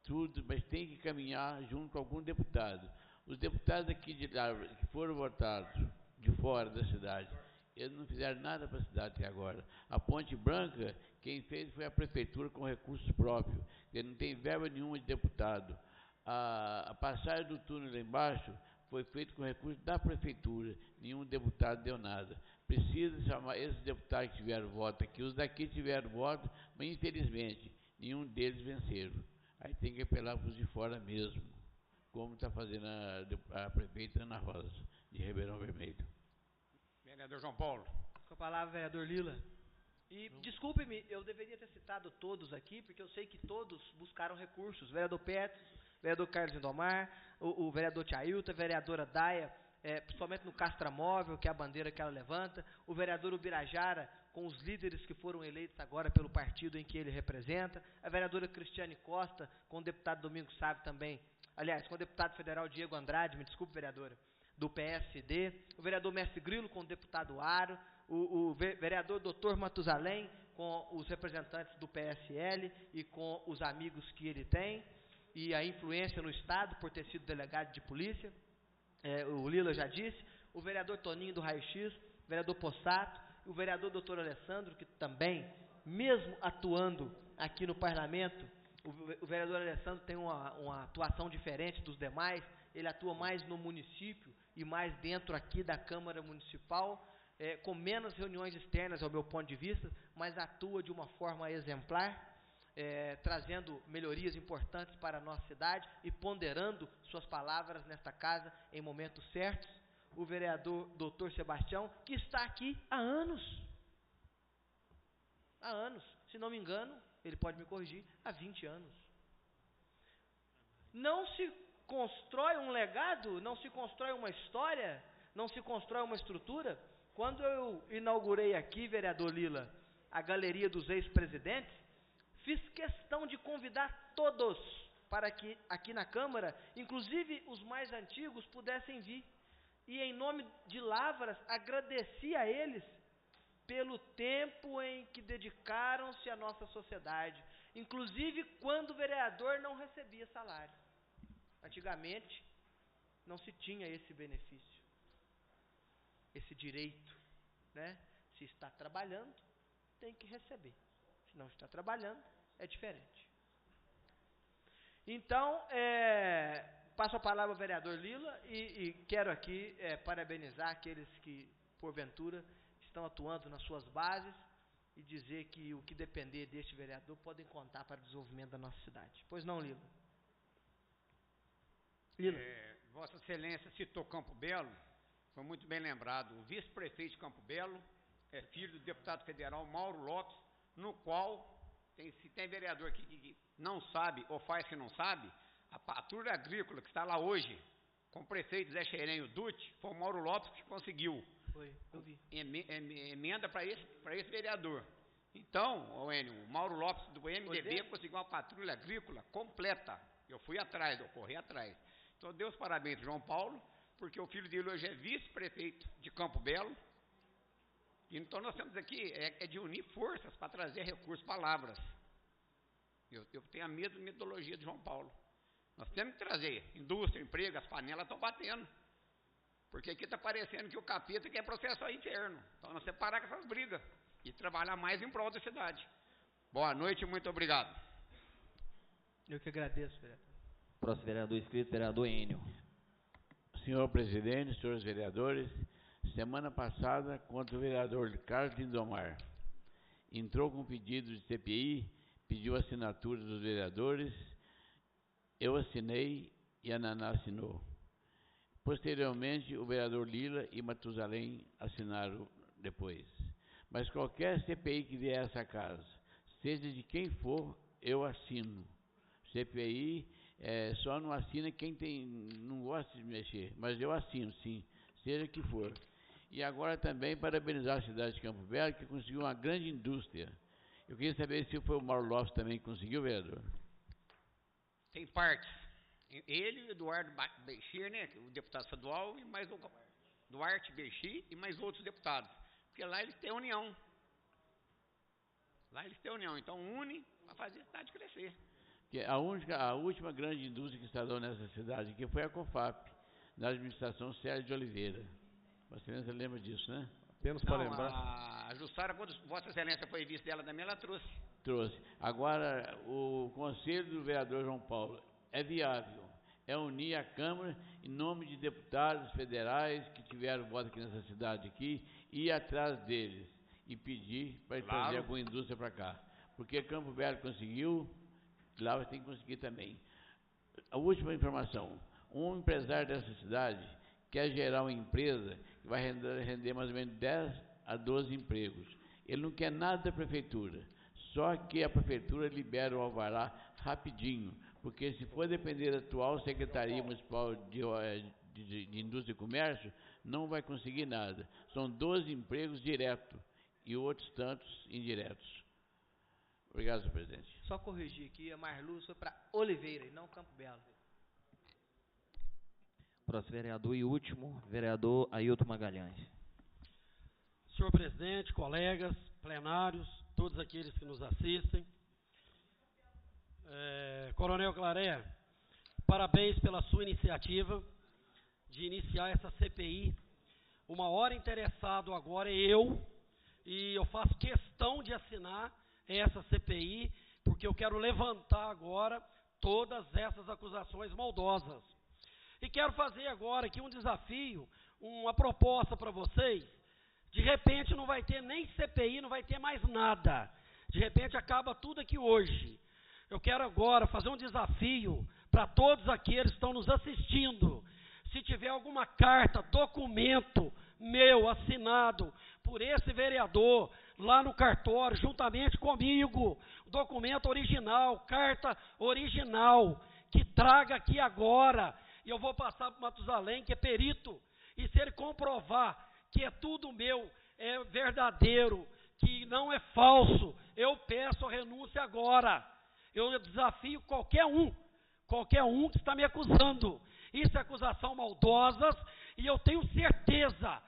tudo, mas tem que caminhar junto com algum deputado. Os deputados aqui de Lavras, que foram votados de fora da cidade, eles não fizeram nada para a cidade até agora. A Ponte Branca, quem fez foi a prefeitura com recursos próprios, ele não tem verba nenhuma de deputado. A passagem do túnel lá embaixo foi feita com recursos da prefeitura, nenhum deputado deu nada. Precisa chamar esses deputados que tiveram voto aqui, os daqui tiveram voto, mas infelizmente nenhum deles venceram. Aí tem que apelar para os de fora mesmo, como está fazendo a prefeita Ana Rosa, de Ribeirão Vermelho. Vereador João Paulo. Com a palavra, vereador Lila. E desculpe-me, eu deveria ter citado todos aqui, porque eu sei que todos buscaram recursos. Vereador Petros, vereador Carlos Lindomar, o vereador Tiailton, a vereadora Daia, principalmente no Castramóvel, que é a bandeira que ela levanta, o vereador Ubirajara, com os líderes que foram eleitos agora pelo partido em que ele representa, a vereadora Cristiane Costa, com o deputado Domingos Sábio também, aliás, com o deputado federal Diego Andrade, me desculpe, vereadora, do PSD, o vereador Mestre Grilo com o deputado Aro, o vereador Dr. Matusalém com os representantes do PSL e com os amigos que ele tem, e a influência no Estado por ter sido delegado de polícia, o Lila já disse, o vereador Toninho do Raio-X, o vereador Possato, o vereador Dr. Alessandro, que também, mesmo atuando aqui no parlamento, o vereador Alessandro tem uma atuação diferente dos demais, ele atua mais no município e mais dentro aqui da Câmara Municipal, com menos reuniões externas ao meu ponto de vista, mas atua de uma forma exemplar, trazendo melhorias importantes para a nossa cidade e ponderando suas palavras nesta casa em momentos certos. O vereador Dr. Sebastião, que está aqui há anos, se não me engano, ele pode me corrigir, há 20 anos. Não se constrói um legado, não se constrói uma história, não se constrói uma estrutura. Quando eu inaugurei aqui, vereador Lila, a galeria dos ex-presidentes, fiz questão de convidar todos para que aqui na Câmara, inclusive os mais antigos, pudessem vir. E em nome de Lavras, agradeci a eles pelo tempo em que dedicaram-se à nossa sociedade, inclusive quando o vereador não recebia salário. Antigamente, não se tinha esse benefício, esse direito, né? Se está trabalhando, tem que receber. Se não está trabalhando, é diferente. Então, passo a palavra ao vereador Lila e quero aqui parabenizar aqueles que, porventura, estão atuando nas suas bases e dizer que o que depender deste vereador podem contar para o desenvolvimento da nossa cidade. Pois não, Lila? Lila. Vossa Excelência citou Campo Belo, foi muito bem lembrado. O vice-prefeito de Campo Belo é filho do deputado federal Mauro Lopes, no qual, se tem vereador aqui que não sabe ou faz que não sabe, a patrulha agrícola que está lá hoje, com o prefeito Zé Xerenho Dutti, foi o Mauro Lopes que conseguiu. Foi, eu vi. Emenda para esse vereador. Então, o Mauro Lopes do MDB conseguiu uma patrulha agrícola completa. Eu fui atrás, eu corri atrás. Então, dei os parabéns, João Paulo, porque o filho dele hoje é vice-prefeito de Campo Belo. Então nós temos aqui de unir forças para trazer recursos, palavras. Eu tenho a mesma metodologia de João Paulo. Nós temos que trazer indústria, emprego, as panelas estão batendo. Porque aqui está parecendo que o capeta quer processar o inferno. Então nós temos que parar com essas brigas e trabalhar mais em prol da cidade. Boa noite e muito obrigado. Eu que agradeço, vereador. Próximo vereador inscrito, vereador Enio. Senhor presidente, senhores vereadores, semana passada, contra o vereador Carlos Lindomar, entrou com pedido de CPI, pediu assinatura dos vereadores, eu assinei e a Naná assinou. Posteriormente, o vereador Lila e Matusalém assinaram depois. Mas qualquer CPI que vier a essa casa, seja de quem for, eu assino. CPI só não assina quem não gosta de mexer, mas eu assino, sim, seja que for. E agora também parabenizar a cidade de Campo Belo, que conseguiu uma grande indústria. Eu queria saber se foi o Mauro Lopes também que conseguiu, vereador. Tem partes. Ele e o Eduardo Bechir, né, o deputado estadual, e mais o Duarte Bechir e mais outros deputados. Porque lá eles têm união. Lá eles têm união. Então une para fazer a cidade crescer. A última grande indústria que instalou nessa cidade aqui foi a COFAP, na administração Sérgio de Oliveira. Vossa Excelência lembra disso, né? Apenas para lembrar. A Jussara, quando Vossa Excelência foi vice dela também, ela trouxe. Trouxe. Agora, o conselho do vereador João Paulo é viável. É unir a Câmara em nome de deputados federais que tiveram voto aqui nessa cidade aqui, ir atrás deles e pedir para trazer alguma indústria para cá. Porque Campo Belo conseguiu, lá vai ter que conseguir também. A última informação, um empresário dessa cidade quer gerar uma empresa que vai render mais ou menos 10 a 12 empregos. Ele não quer nada da prefeitura, só que a prefeitura libera o alvará rapidinho, porque se for depender da atual Secretaria Municipal de Indústria e Comércio, não vai conseguir nada. São 12 empregos diretos e outros tantos indiretos. Obrigado, senhor presidente. Só corrigir aqui, a Marluz foi para Oliveira e não Campo Belo. Próximo vereador e último, vereador Ailton Magalhães. Senhor presidente, colegas, plenários, todos aqueles que nos assistem. Coronel Claré, parabéns pela sua iniciativa de iniciar essa CPI. O maior interessado agora é eu, e eu faço questão de assinar essa CPI, porque eu quero levantar agora todas essas acusações maldosas. E quero fazer agora aqui um desafio, uma proposta para vocês. De repente não vai ter nem CPI, não vai ter mais nada. De repente acaba tudo aqui hoje. Eu quero agora fazer um desafio para todos aqueles que estão nos assistindo. Se tiver alguma carta, documento meu assinado por esse vereador lá no cartório, juntamente comigo, documento original, carta original, que traga aqui agora, e eu vou passar para o Matusalém, que é perito, e se ele comprovar que é tudo meu, é verdadeiro, que não é falso, eu peço a renúncia agora. Eu desafio qualquer um que está me acusando. Isso é acusação maldosas, e eu tenho certeza,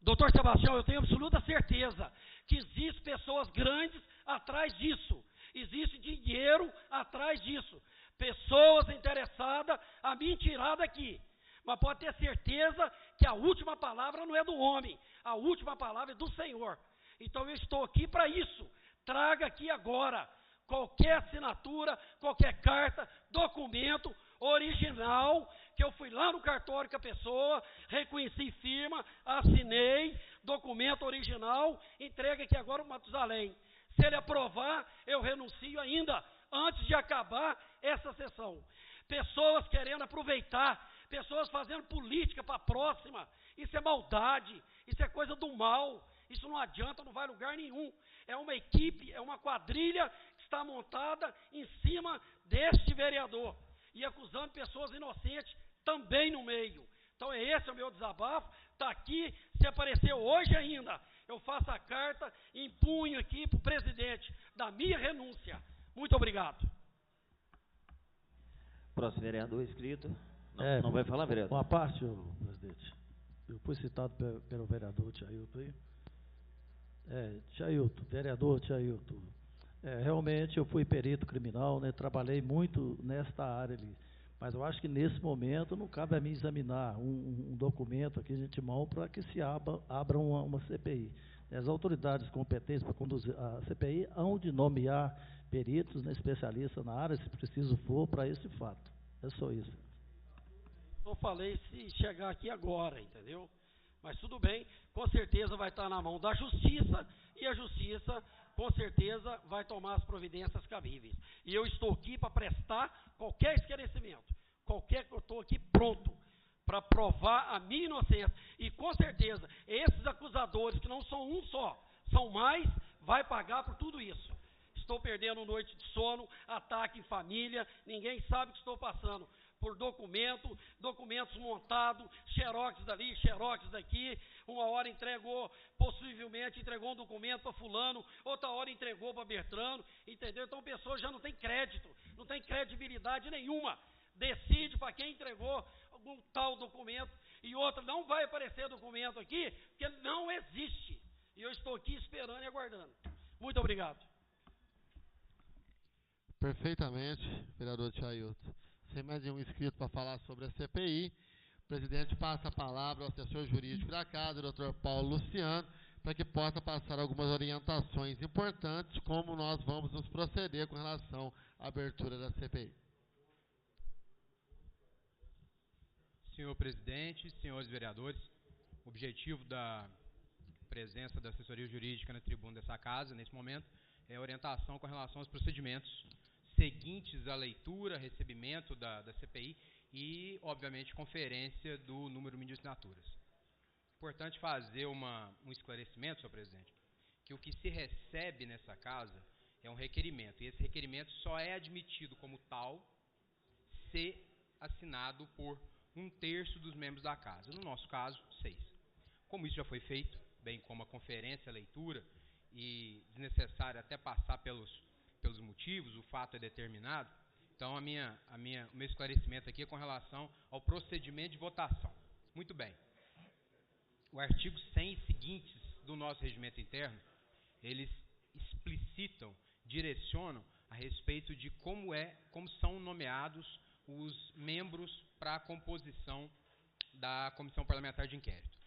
doutor Sebastião, eu tenho absoluta certeza que existem pessoas grandes atrás disso, existe dinheiro atrás disso, pessoas interessadas a me tirar daqui. Mas pode ter certeza que a última palavra não é do homem, a última palavra é do Senhor. Então eu estou aqui para isso. Traga aqui agora qualquer assinatura, qualquer carta, documento original, que eu fui lá no cartório com a pessoa, reconheci firma, assinei, documento original, entrega aqui agora o Matusalém. Se ele aprovar, eu renuncio ainda, antes de acabar essa sessão. Pessoas querendo aproveitar, pessoas fazendo política para a próxima, isso é maldade, isso é coisa do mal, isso não adianta, não vai a lugar nenhum. É uma equipe, é uma quadrilha que está montada em cima deste vereador e acusando pessoas inocentes também no meio. Então esse é o meu desabafo, está aqui, se aparecer hoje ainda, eu faço a carta em punho aqui para o presidente da minha renúncia. Muito obrigado. Próximo vereador inscrito, Não vai falar, vereador? Uma parte, presidente. Eu fui citado pelo vereador Tiailton aí. Tiailton, vereador Tiailton. Realmente eu fui perito criminal, né? Trabalhei muito nesta área ali. Mas eu acho que nesse momento não cabe a mim examinar um documento aqui de antemão para que se abra uma CPI. As autoridades competentes para conduzir a CPI hão de nomear peritos, né, especialistas na área, se preciso for, para esse fato. É só isso. Eu falei se chegar aqui agora, entendeu? Mas tudo bem, com certeza vai estar na mão da Justiça, e a Justiça, com certeza, vai tomar as providências cabíveis. E eu estou aqui para prestar qualquer esclarecimento, eu estou aqui pronto para provar a minha inocência. E, com certeza, esses acusadores, que não são um só, são mais, vai pagar por tudo isso. Estou perdendo noite de sono, ataque em família, ninguém sabe o que estou passando. Por documentos montados, xerox dali, xerox daqui. Uma hora possivelmente entregou um documento para fulano, outra hora entregou para Bertrano, entendeu? Então a pessoa já não tem crédito, não tem credibilidade nenhuma. Decide para quem entregou algum tal documento, e outra, não vai aparecer documento aqui, porque não existe. E eu estou aqui esperando e aguardando. Muito obrigado. Perfeitamente, vereador Tiailton. Sem mais nenhum inscrito para falar sobre a CPI, o presidente passa a palavra ao assessor jurídico da casa, o Dr. Paulo Luciano, para que possa passar algumas orientações importantes, como nós vamos nos proceder com relação à abertura da CPI. Senhor presidente, senhores vereadores, o objetivo da presença da assessoria jurídica na tribuna dessa casa, nesse momento, é orientação com relação aos procedimentos seguintes à leitura, recebimento da CPI e, obviamente, conferência do número mínimo de assinaturas. Importante fazer um esclarecimento, senhor presidente, que o que se recebe nessa casa é um requerimento, e esse requerimento só é admitido como tal se assinado por 1/3 dos membros da casa, no nosso caso, 6. Como isso já foi feito, bem como a conferência, a leitura, e desnecessário até passar pelos motivos, o fato é determinado, então o meu esclarecimento aqui é com relação ao procedimento de votação. Muito bem. O artigo 100 e seguintes do nosso regimento interno, eles explicitam, direcionam a respeito de como são nomeados os membros para a composição da Comissão Parlamentar de Inquérito.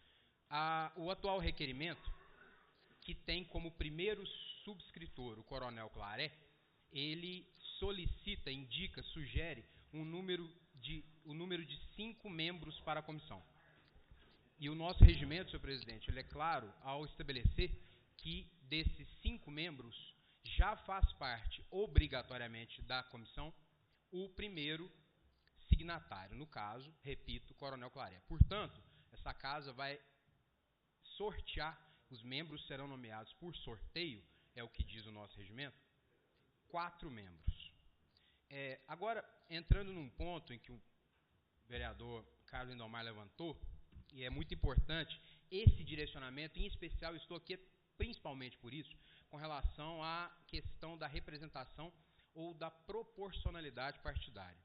O atual requerimento, que tem como primeiro subscritor o Coronel Claré, ele solicita, indica, sugere o número de 5 membros para a comissão. E o nosso regimento, senhor presidente, ele é claro ao estabelecer que desses 5 membros já faz parte obrigatoriamente da comissão o primeiro signatário, no caso, repito, o Coronel Claré. Portanto, essa casa vai sortear, os membros serão nomeados por sorteio, é o que diz o nosso regimento, 4 membros. Agora, entrando num ponto em que o vereador Carlos Lindomar levantou, e é muito importante esse direcionamento, em especial, estou aqui principalmente por isso, com relação à questão da representação ou da proporcionalidade partidária.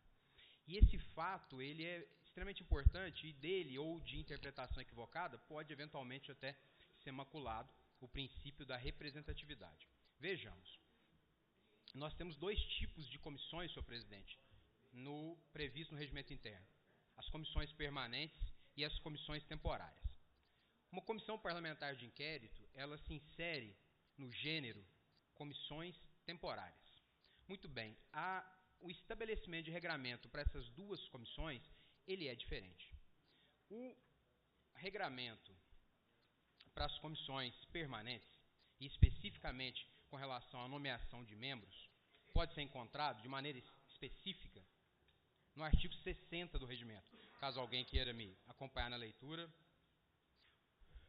E esse fato, ele é extremamente importante, e dele, ou de interpretação equivocada, pode eventualmente até ser maculado o princípio da representatividade. Vejamos, nós temos 2 tipos de comissões, senhor presidente, previsto no regimento interno. As comissões permanentes e as comissões temporárias. Uma comissão parlamentar de inquérito, ela se insere no gênero comissões temporárias. Muito bem, o estabelecimento de regramento para essas 2 comissões, ele é diferente. O regramento para as comissões permanentes, e especificamente com relação à nomeação de membros, pode ser encontrado de maneira específica no artigo 60 do regimento. Caso alguém queira me acompanhar na leitura.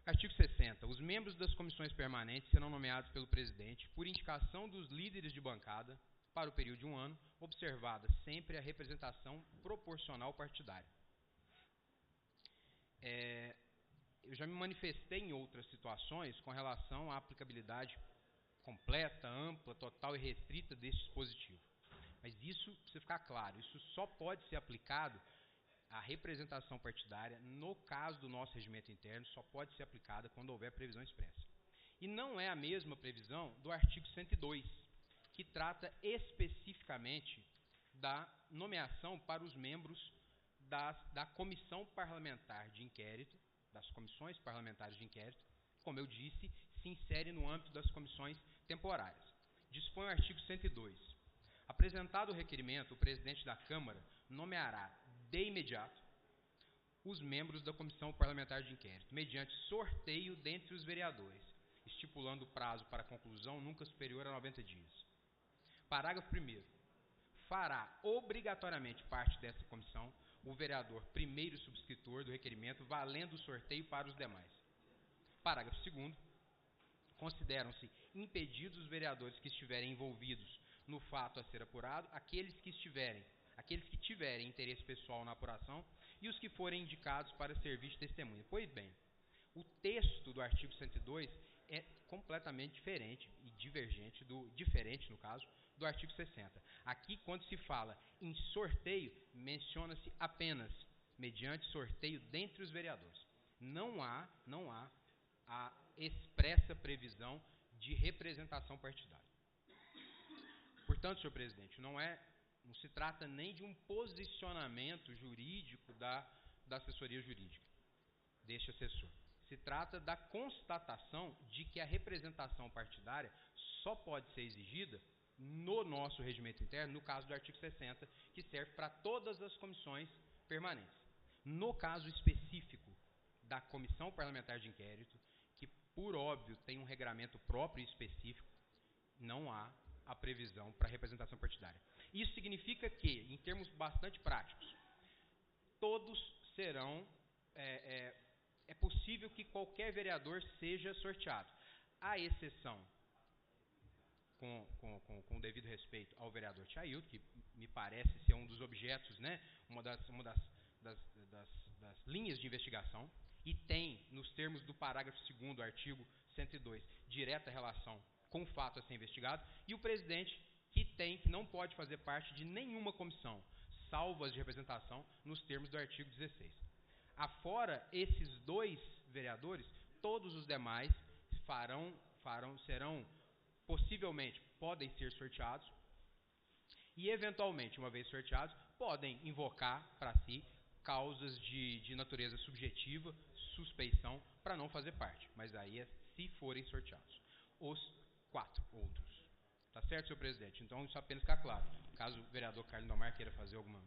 Artigo 60. Os membros das comissões permanentes serão nomeados pelo presidente por indicação dos líderes de bancada para o período de 1 ano, observada sempre a representação proporcional partidária. Eu já me manifestei em outras situações com relação à aplicabilidade completa, ampla, total e restrita desse dispositivo. Mas isso precisa ficar claro, isso só pode ser aplicado a representação partidária, no caso do nosso regimento interno, só pode ser aplicada quando houver previsão expressa. E não é a mesma previsão do artigo 102, que trata especificamente da nomeação para os membros da comissão parlamentar de inquérito, das comissões parlamentares de inquérito, como eu disse, se insere no âmbito das comissões temporárias. Dispõe o artigo 102. Apresentado o requerimento, o presidente da Câmara nomeará de imediato os membros da comissão parlamentar de inquérito, mediante sorteio dentre os vereadores, estipulando o prazo para conclusão nunca superior a 90 dias. Parágrafo 1º. Fará obrigatoriamente parte dessa comissão o vereador primeiro subscritor do requerimento, valendo o sorteio para os demais. Parágrafo 2º. Consideram-se impedidos os vereadores que estiverem envolvidos no fato a ser apurado, aqueles que tiverem interesse pessoal na apuração e os que forem indicados para servir de testemunha. Pois bem, o texto do artigo 102 é completamente diferente e diferente, no caso, do artigo 60. Aqui, quando se fala em sorteio, menciona-se apenas mediante sorteio dentre os vereadores. Não há a expressa previsão de representação partidária. Portanto, senhor presidente, não se trata nem de um posicionamento jurídico da assessoria jurídica, deste assessor. Se trata da constatação de que a representação partidária só pode ser exigida no nosso regimento interno, no caso do artigo 60, que serve para todas as comissões permanentes. No caso específico da comissão parlamentar de inquérito, que por óbvio tem um regramento próprio e específico, não há a previsão para representação partidária. Isso significa que, em termos bastante práticos, todos serão... É possível que qualquer vereador seja sorteado, à exceção, com o devido respeito ao vereador Tiailton, que me parece ser um dos objetos, né, uma das linhas de investigação, e tem, nos termos do parágrafo 2º do artigo 102, direta relação com o fato a ser investigado, e o presidente, que não pode fazer parte de nenhuma comissão, salvo as de representação, nos termos do artigo 16. Afora esses dois vereadores, todos os demais possivelmente podem ser sorteados e, eventualmente, uma vez sorteados, podem invocar para si causas de natureza subjetiva, suspeição, para não fazer parte. Mas aí é se forem sorteados. Os 4 outros. Tá certo, senhor presidente? Então, isso apenas ficar claro. Caso o vereador Carlos Lindomar queira fazer alguma...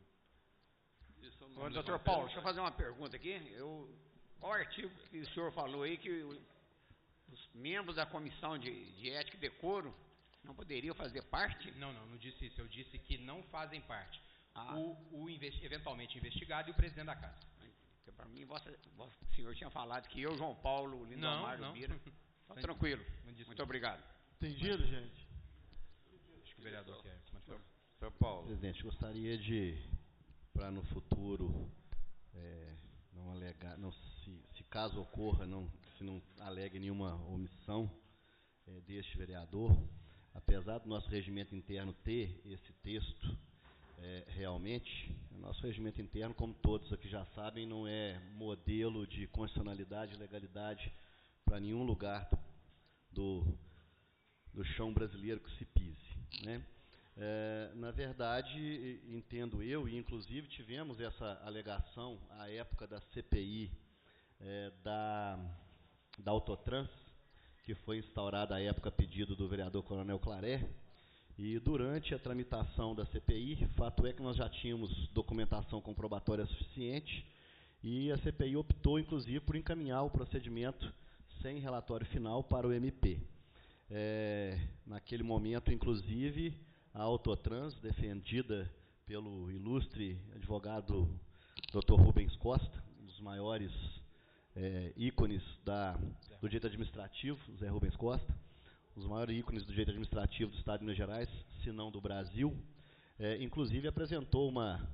Doutor Paulo, deixa eu fazer uma pergunta aqui. Qual artigo que o senhor falou aí que os membros da comissão de ética e decoro não poderiam fazer parte? Não disse isso. Eu disse que não fazem parte. Eventualmente investigado e o presidente da casa. Para mim, o senhor tinha falado que eu, João Paulo, Lindomar, Bira. Tá tranquilo. Muito obrigado. Entendido, gente? Acho que o vereador quer. Senhor Paulo. Presidente, gostaria de, para no futuro, não alegar, se caso ocorra, se não alegue nenhuma omissão deste vereador, apesar do nosso regimento interno ter esse texto, realmente, o nosso regimento interno, como todos aqui já sabem, não é modelo de constitucionalidade e legalidade para nenhum lugar do chão brasileiro que se pise, né? Na verdade, entendo eu, e inclusive tivemos essa alegação à época da CPI da Autotrans, que foi instaurada à época a pedido do vereador Coronel Claré, e durante a tramitação da CPI, fato é que nós já tínhamos documentação comprobatória suficiente, e a CPI optou, inclusive, por encaminhar o procedimento sem relatório final para o MP. Naquele momento, inclusive, a Autotrans, defendida pelo ilustre advogado Dr. Rubens Costa, um dos maiores ícones do direito administrativo, Zé Rubens Costa, os maiores ícones do direito administrativo do Estado de Minas Gerais, se não do Brasil, inclusive apresentou uma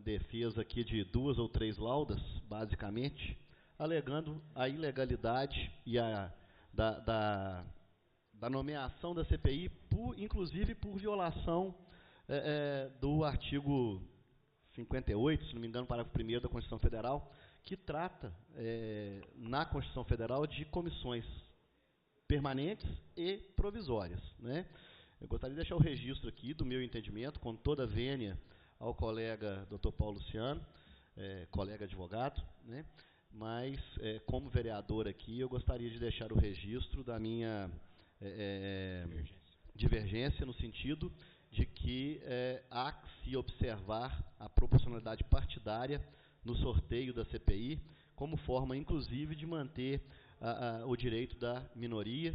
defesa aqui de 2 ou 3 laudas, basicamente, alegando a ilegalidade e da nomeação da CPI, inclusive por violação do artigo 58, se não me engano, parágrafo 1º da Constituição Federal, que trata, na Constituição Federal, de comissões permanentes e provisórias, né? Eu gostaria de deixar o registro aqui do meu entendimento, com toda a vênia ao colega Dr. Paulo Luciano, colega advogado, né? Mas, como vereador aqui, eu gostaria de deixar o registro da minha divergência, no sentido de que há que se observar a proporcionalidade partidária no sorteio da CPI, como forma, inclusive, de manter o direito da minoria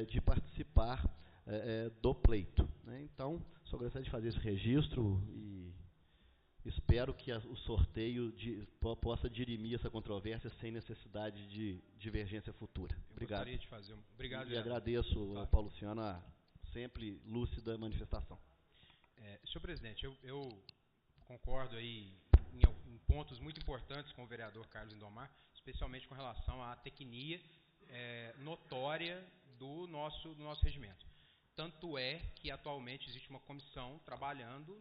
de participar do pleito, né? Então, só gostaria de fazer esse registro e espero que o sorteio possa dirimir essa controvérsia sem necessidade de divergência futura. Obrigado. Gostaria de fazer obrigado, e agradeço ao Paulo Luciano a sempre lúcida manifestação. Senhor presidente, eu concordo aí em pontos muito importantes com o vereador Carlos Lindomar, especialmente com relação à tecnia notória do nosso regimento. Tanto é que atualmente existe uma comissão trabalhando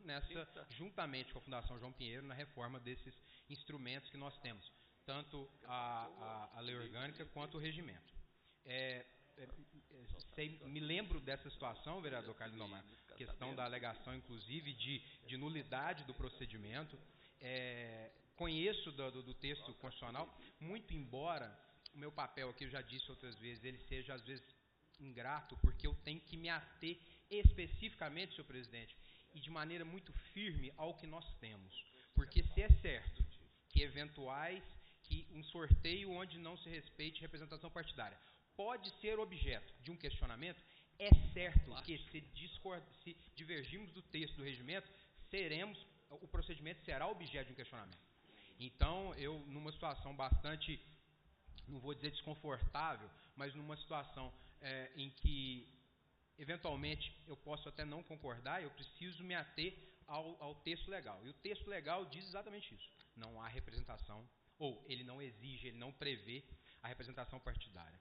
juntamente com a Fundação João Pinheiro, na reforma desses instrumentos que nós temos, tanto a lei orgânica quanto o regimento. Me lembro dessa situação, vereador Carlos Lindomar, questão da alegação, inclusive, de nulidade do procedimento. Conheço do texto constitucional, muito embora o meu papel aqui, eu já disse outras vezes, ele seja, às vezes, ingrato, porque eu tenho que me ater especificamente, senhor presidente, e de maneira muito firme ao que nós temos. Porque se é certo que um sorteio onde não se respeite representação partidária pode ser objeto de um questionamento, é certo que se divergirmos do texto do regimento, o procedimento será objeto de um questionamento. Então, eu, numa situação bastante, não vou dizer desconfortável, mas numa situação em que, eventualmente, eu posso até não concordar, eu preciso me ater ao texto legal. E o texto legal diz exatamente isso. Não há representação, ou ele não exige, ele não prevê a representação partidária.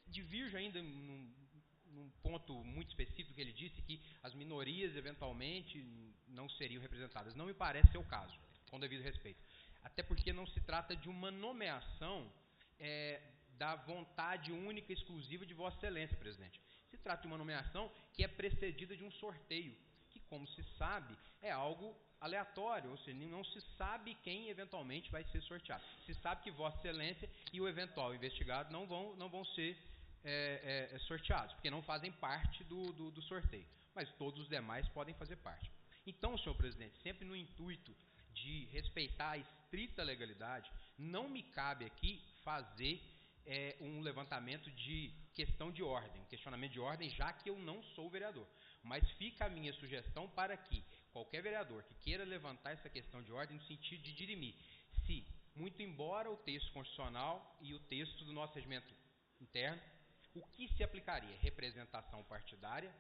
Divirjo ainda num ponto muito específico que ele disse, que as minorias, eventualmente, não seriam representadas. Não me parece ser o caso, com devido respeito. Até porque não se trata de uma nomeação da vontade única e exclusiva de Vossa Excelência, presidente. Se trata de uma nomeação que é precedida de um sorteio, que, como se sabe, é algo aleatório, ou seja, não se sabe quem eventualmente vai ser sorteado. Se sabe que Vossa Excelência e o eventual investigado não vão ser sorteados, porque não fazem parte do sorteio, mas todos os demais podem fazer parte. Então, senhor presidente, sempre no intuito de respeitar a estrita legalidade, não me cabe aqui fazer um levantamento de questão de ordem, questionamento de ordem, já que eu não sou vereador. Mas fica a minha sugestão para que qualquer vereador que queira levantar essa questão de ordem no sentido de dirimir se, muito embora o texto constitucional e o texto do nosso regimento interno, o que se aplicaria? Representação partidária,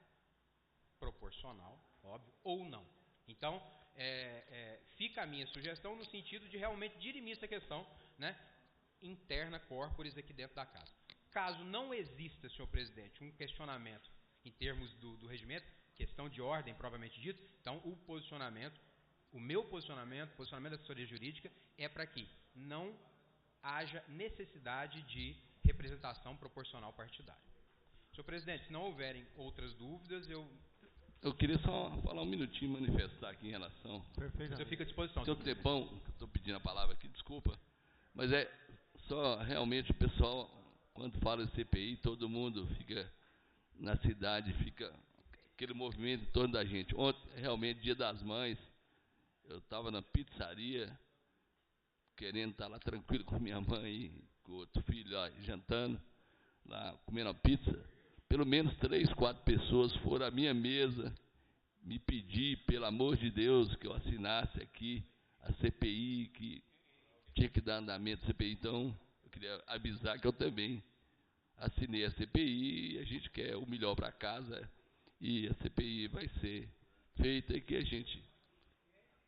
proporcional, óbvio, ou não. Então, fica a minha sugestão no sentido de realmente dirimir essa questão, né, interna corporis aqui dentro da casa. Caso não exista, senhor presidente, um questionamento em termos do regimento, questão de ordem propriamente dito, então o meu posicionamento, o posicionamento da assessoria jurídica é para que não haja necessidade de representação proporcional partidária. Senhor presidente, se não houverem outras dúvidas, eu queria só falar um minutinho, manifestar aqui em relação... Perfeito. Eu fico à disposição. Senhor Tempão, estou pedindo a palavra aqui, desculpa, mas só realmente o pessoal, quando fala de CPI, todo mundo fica na cidade, fica aquele movimento em torno da gente. Ontem, realmente, Dia das Mães, eu estava na pizzaria, querendo estar lá tranquilo com minha mãe e com o outro filho lá, jantando, lá comendo a pizza. Pelo menos 3, 4 pessoas foram à minha mesa me pedir, pelo amor de Deus, que eu assinasse aqui a CPI, que tinha que dar andamento à CPI. Então, eu queria avisar que eu também assinei a CPI e a gente quer o melhor para casa e a CPI vai ser feita e que a gente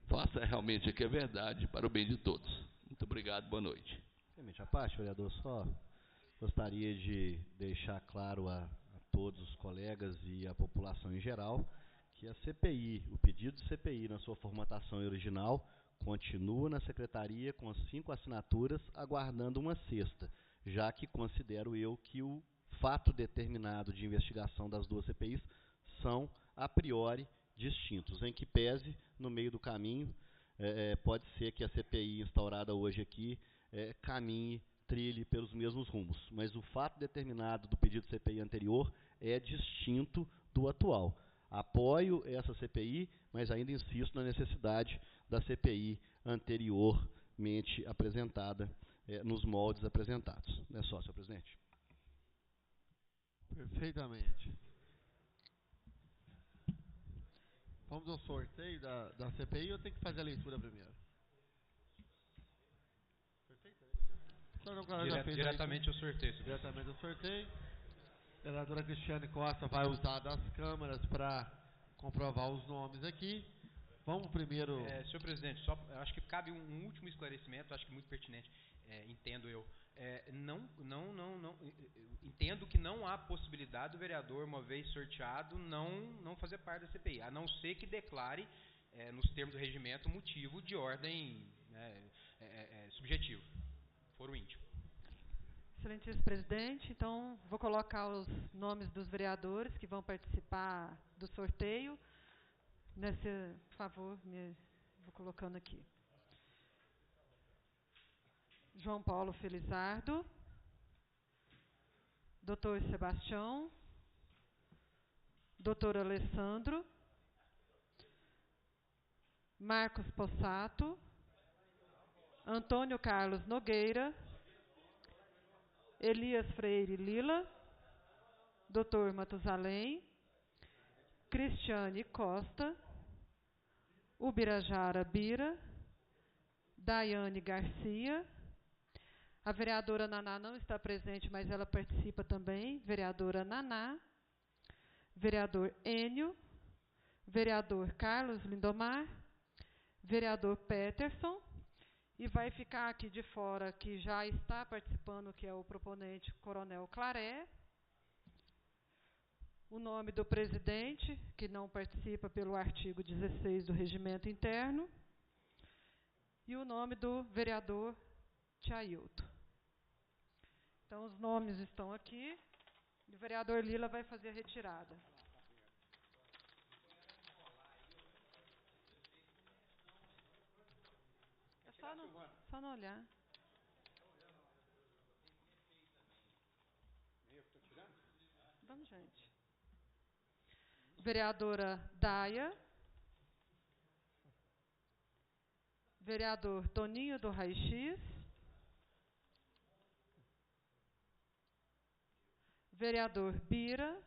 faça realmente o que é verdade para o bem de todos. Muito obrigado, boa noite. A parte, vereador, só gostaria de deixar claro a todos os colegas e a população em geral que a CPI, o pedido de CPI na sua formatação original, continua na secretaria com as 5 assinaturas, aguardando uma sexta, já que considero eu que o fato determinado de investigação das 2 CPIs são, a priori, distintos, em que pese, no meio do caminho, pode ser que a CPI instaurada hoje aqui caminhe, trilhe pelos mesmos rumos, mas o fato determinado do pedido de CPI anterior é distinto do atual. Apoio essa CPI, mas ainda insisto na necessidade da CPI anteriormente apresentada, nos moldes apresentados. Não é só, senhor presidente? Perfeitamente. Vamos ao sorteio da CPI ou tem que fazer a leitura primeiro? Diretamente ao sorteio. Diretamente ao sorteio. A vereadora Cristiane Costa vai usar das câmaras para comprovar os nomes aqui. Vamos primeiro... Senhor presidente, acho que cabe um último esclarecimento, acho que muito pertinente, entendo eu. Entendo que não há possibilidade do vereador, uma vez sorteado, não fazer parte da CPI, a não ser que declare, nos termos do regimento, motivo de ordem subjetivo, foro íntimo. Excelentíssimo presidente, então vou colocar os nomes dos vereadores que vão participar do sorteio. Por favor, vou colocando aqui. João Paulo Felizardo, Dr. Sebastião, Dr. Alessandro, Marcos Possato, Antônio Carlos Nogueira, Elias Freire Lila, Dr. Matusalém, Cristiane Costa, Ubirajara Bira, Daiane Garcia, a vereadora Naná não está presente, mas ela participa também, vereadora Naná, vereador Enio, vereador Carlos Lindomar, vereador Peterson, e vai ficar aqui de fora, que já está participando, que é o proponente Coronel Claré, o nome do presidente, que não participa pelo artigo 16 do Regimento Interno, e o nome do vereador Tiailton. Então, os nomes estão aqui, e o vereador Lila vai fazer a retirada. É só não olhar. Vamos, gente. Vereadora Daia, vereador Toninho do Raio-X, vereador Bira,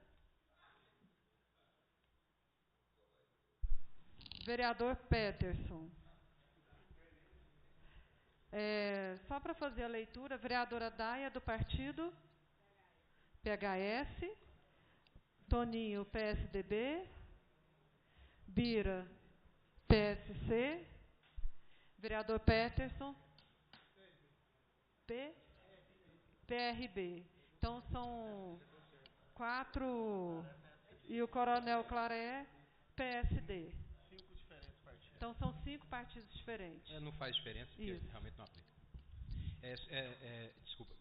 vereador Peterson. Só para fazer a leitura, vereadora Daia, do partido PHS, Toninho, PSDB, Bira, PSC, vereador Peterson, PRB. Então, são 4, e o Coronel Claré, PSD. 5 diferentes partidos. Então, são 5 partidos diferentes. Não faz diferença, porque isso realmente não aplica. Desculpa.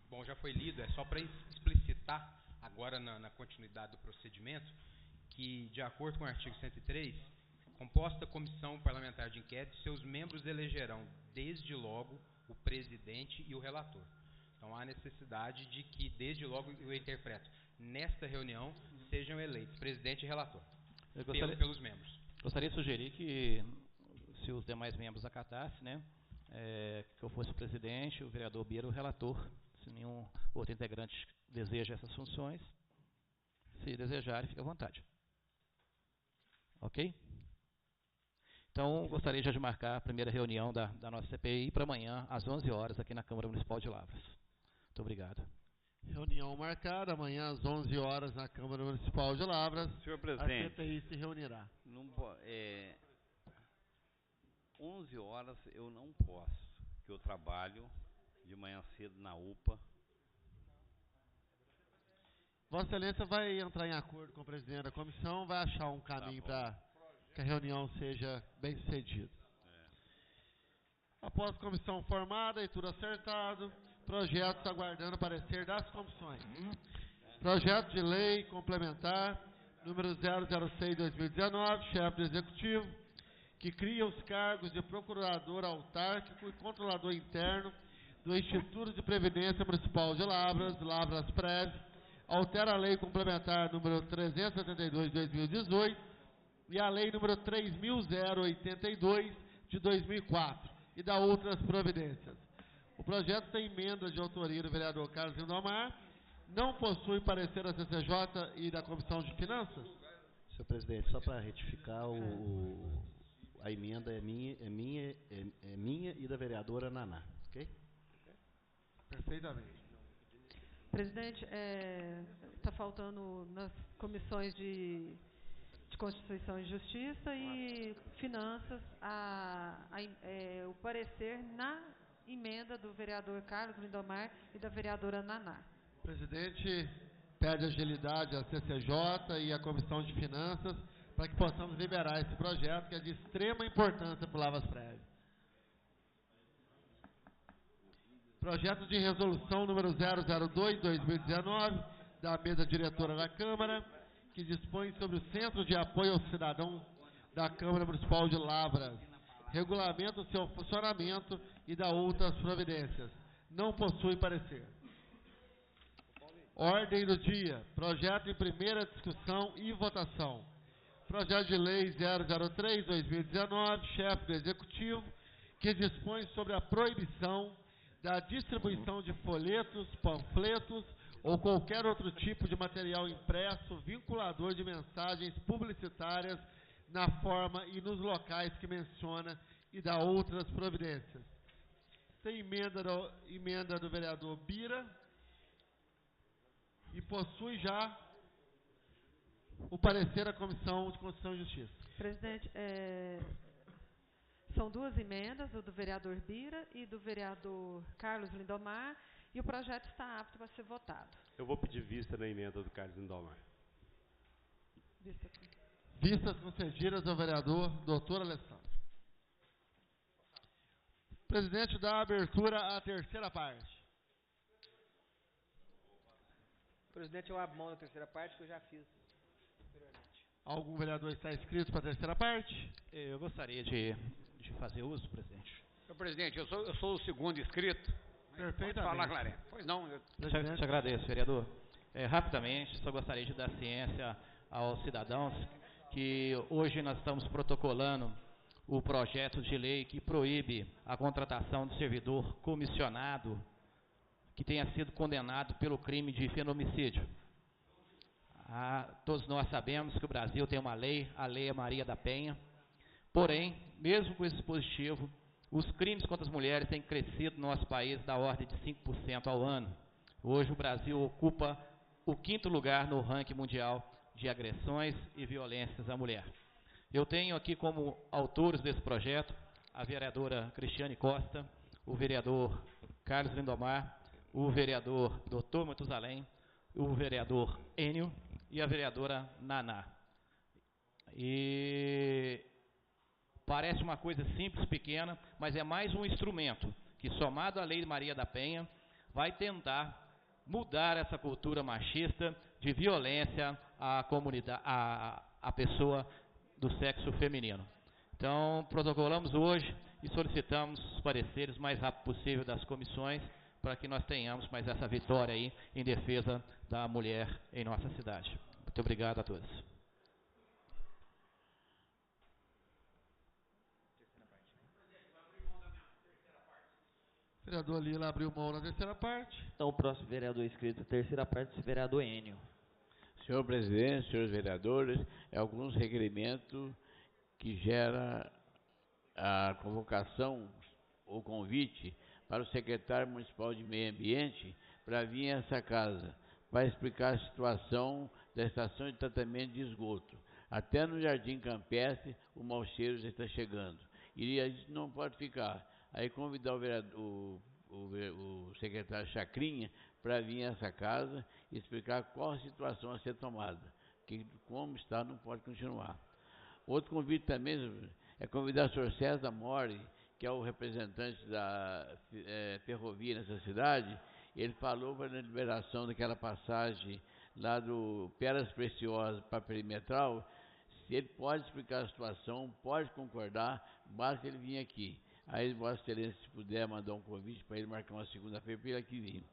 Bom, já foi lido, é só para explicitar, agora na continuidade do procedimento, que, de acordo com o artigo 103, composta a comissão parlamentar de inquérito, seus membros elegerão, desde logo, o presidente e o relator. Então, há necessidade de que, desde logo, eu interpreto, nesta reunião, sejam eleitos presidente e relator, pelos membros. Gostaria de sugerir que, se os demais membros acatassem, né, que eu fosse o presidente, o vereador Bira o relator, se nenhum outro integrante deseja essas funções. Se desejarem, fique à vontade. Ok? Então, gostaria já de marcar a primeira reunião da nossa CPI para amanhã, às 11 horas, aqui na Câmara Municipal de Lavras. Muito obrigado. Reunião marcada, amanhã às 11 horas, na Câmara Municipal de Lavras. Senhor presidente, a CPI se reunirá. 11 horas eu não posso, porque eu trabalho de manhã cedo na UPA. Vossa Excelência vai entrar em acordo com o presidente da comissão, vai achar um caminho para que a reunião seja bem sucedida. Após a comissão formada e tudo acertado, projetos aguardando parecer das comissões. Projeto de lei complementar, número 006/2019, chefe do Executivo, que cria os cargos de procurador autárquico e controlador interno do Instituto de Previdência Municipal de Lavras, Lavras-Prev, altera a lei complementar número 372/2018 e a lei número 3.082 de 2004 e dá outras providências. O projeto tem emenda de autoria do vereador Carlos Lindomar, não possui parecer da CCJ e da Comissão de Finanças? Senhor presidente, só para retificar, a emenda é minha e da vereadora Naná, ok? Perfeitamente. Presidente, está faltando nas comissões de Constituição e Justiça e Finanças o parecer na emenda do vereador Carlos Lindomar e da vereadora Naná. O presidente pede agilidade à CCJ e à Comissão de Finanças para que possamos liberar esse projeto, que é de extrema importância para o Lavras-Prev. Projeto de resolução número 002/2019, da mesa diretora da Câmara, que dispõe sobre o Centro de Apoio ao Cidadão da Câmara Municipal de Lavras, regulamenta o seu funcionamento e dá outras providências. Não possui parecer. Ordem do dia. Projeto em primeira discussão e votação. Projeto de lei 003/2019, chefe do Executivo, que dispõe sobre a proibição da distribuição de folhetos, panfletos ou qualquer outro tipo de material impresso vinculador de mensagens publicitárias na forma e nos locais que menciona e dá outras providências. Tem emenda do vereador Bira e possui já o parecer da Comissão de Constituição e Justiça. Presidente, são duas emendas, o do vereador Bira e do vereador Carlos Lindomar, e o projeto está apto para ser votado. Eu vou pedir vista na emenda do Carlos Lindomar. Vistas concedidas ao vereador Dr. Alessandro. Presidente, dá abertura à terceira parte. Presidente, eu abro mão da terceira parte, que eu já fiz anteriormente. Algum vereador está inscrito para a terceira parte? Eu gostaria de fazer uso, presidente. Senhor presidente, eu sou o segundo inscrito. Perfeitamente. Pode falar, Claré. Pois não. Te agradeço, vereador. Rapidamente, só gostaria de dar ciência aos cidadãos que hoje nós estamos protocolando o projeto de lei que proíbe a contratação de servidor comissionado que tenha sido condenado pelo crime de feminicídio. Todos nós sabemos que o Brasil tem uma lei, a Lei Maria da Penha, porém, mesmo com esse dispositivo, os crimes contra as mulheres têm crescido no nosso país da ordem de 5% ao ano. Hoje o Brasil ocupa o 5º lugar no ranking mundial de agressões e violências à mulher. Eu tenho aqui como autores desse projeto a vereadora Cristiane Costa, o vereador Carlos Lindomar, o vereador Dr. Matusalém, o vereador Enio e a vereadora Naná. E parece uma coisa simples, pequena, mas é mais um instrumento que, somado à Lei Maria da Penha, vai tentar mudar essa cultura machista de violência à comunidade, à pessoa do sexo feminino. Então, protocolamos hoje e solicitamos os pareceres o mais rápido possível das comissões para que nós tenhamos mais essa vitória aí em defesa da mulher em nossa cidade. Muito obrigado a todos. O vereador Lila abriu mão na terceira parte. Então, o próximo vereador inscrito, terceira parte, o vereador Enio. Senhor presidente, senhores vereadores, alguns requerimentos que gera a convocação, o convite para o secretário municipal de meio ambiente para vir a essa casa, para explicar a situação da estação de tratamento de esgoto. Até no Jardim Campestre o mau cheiro já está chegando. E a gente não pode ficar. Aí convidar o secretário Chacrinha para vir a essa casa e explicar qual a situação a ser tomada, que como está não pode continuar. Outro convite também é convidar o senhor César Mori, que é o representante da ferrovia nessa cidade. Ele falou para a liberação daquela passagem lá do Pedras Preciosas para Perimetral, se ele pode explicar a situação, pode concordar, basta ele vir aqui. Aí, Vossa Excelência, se puder mandar um convite para ele marcar uma segunda-feira para ele aqui vir.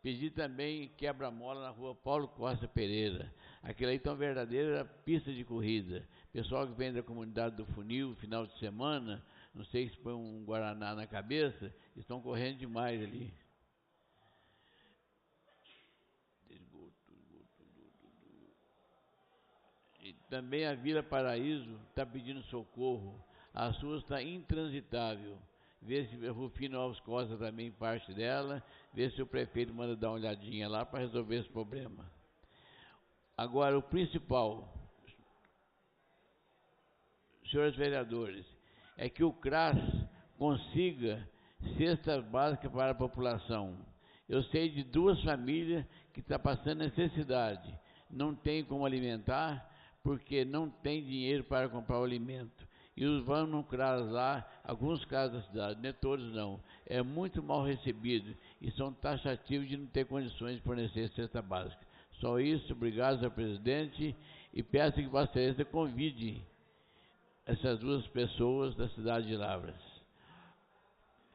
Pedi também quebra-mola na rua Paulo Costa Pereira. Aquilo aí está uma verdadeira pista de corrida. Pessoal que vem da comunidade do Funil, final de semana, não sei se põe um guaraná na cabeça, estão correndo demais ali. E também a Vila Paraíso está pedindo socorro. A sua está intransitável. Vê se Rufino Alves Costa também parte dela, vê se o prefeito manda dar uma olhadinha lá para resolver esse problema. Agora, o principal, senhores vereadores, é que o CRAS consiga cesta básica para a população. Eu sei de 2 famílias que estão passando necessidade, não tem como alimentar, porque não tem dinheiro para comprar o alimento. E os vão no CRAS lá, alguns casos da cidade, nem todos não, é muito mal recebido e são taxativos de não ter condições de fornecer cesta básica. Só isso, obrigado, senhor presidente, e peço que Vossa Excelência convide essas 2 pessoas da cidade de Lavras.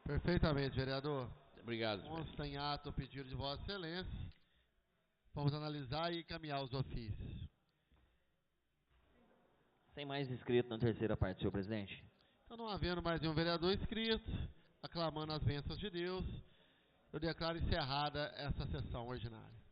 Perfeitamente, vereador. Obrigado. Consta em ato o pedido de Vossa Excelência. Vamos analisar e encaminhar os ofícios. Sem mais inscrito na terceira parte, senhor presidente. Então, não havendo mais nenhum vereador inscrito, aclamando as bênçãos de Deus, eu declaro encerrada essa sessão ordinária.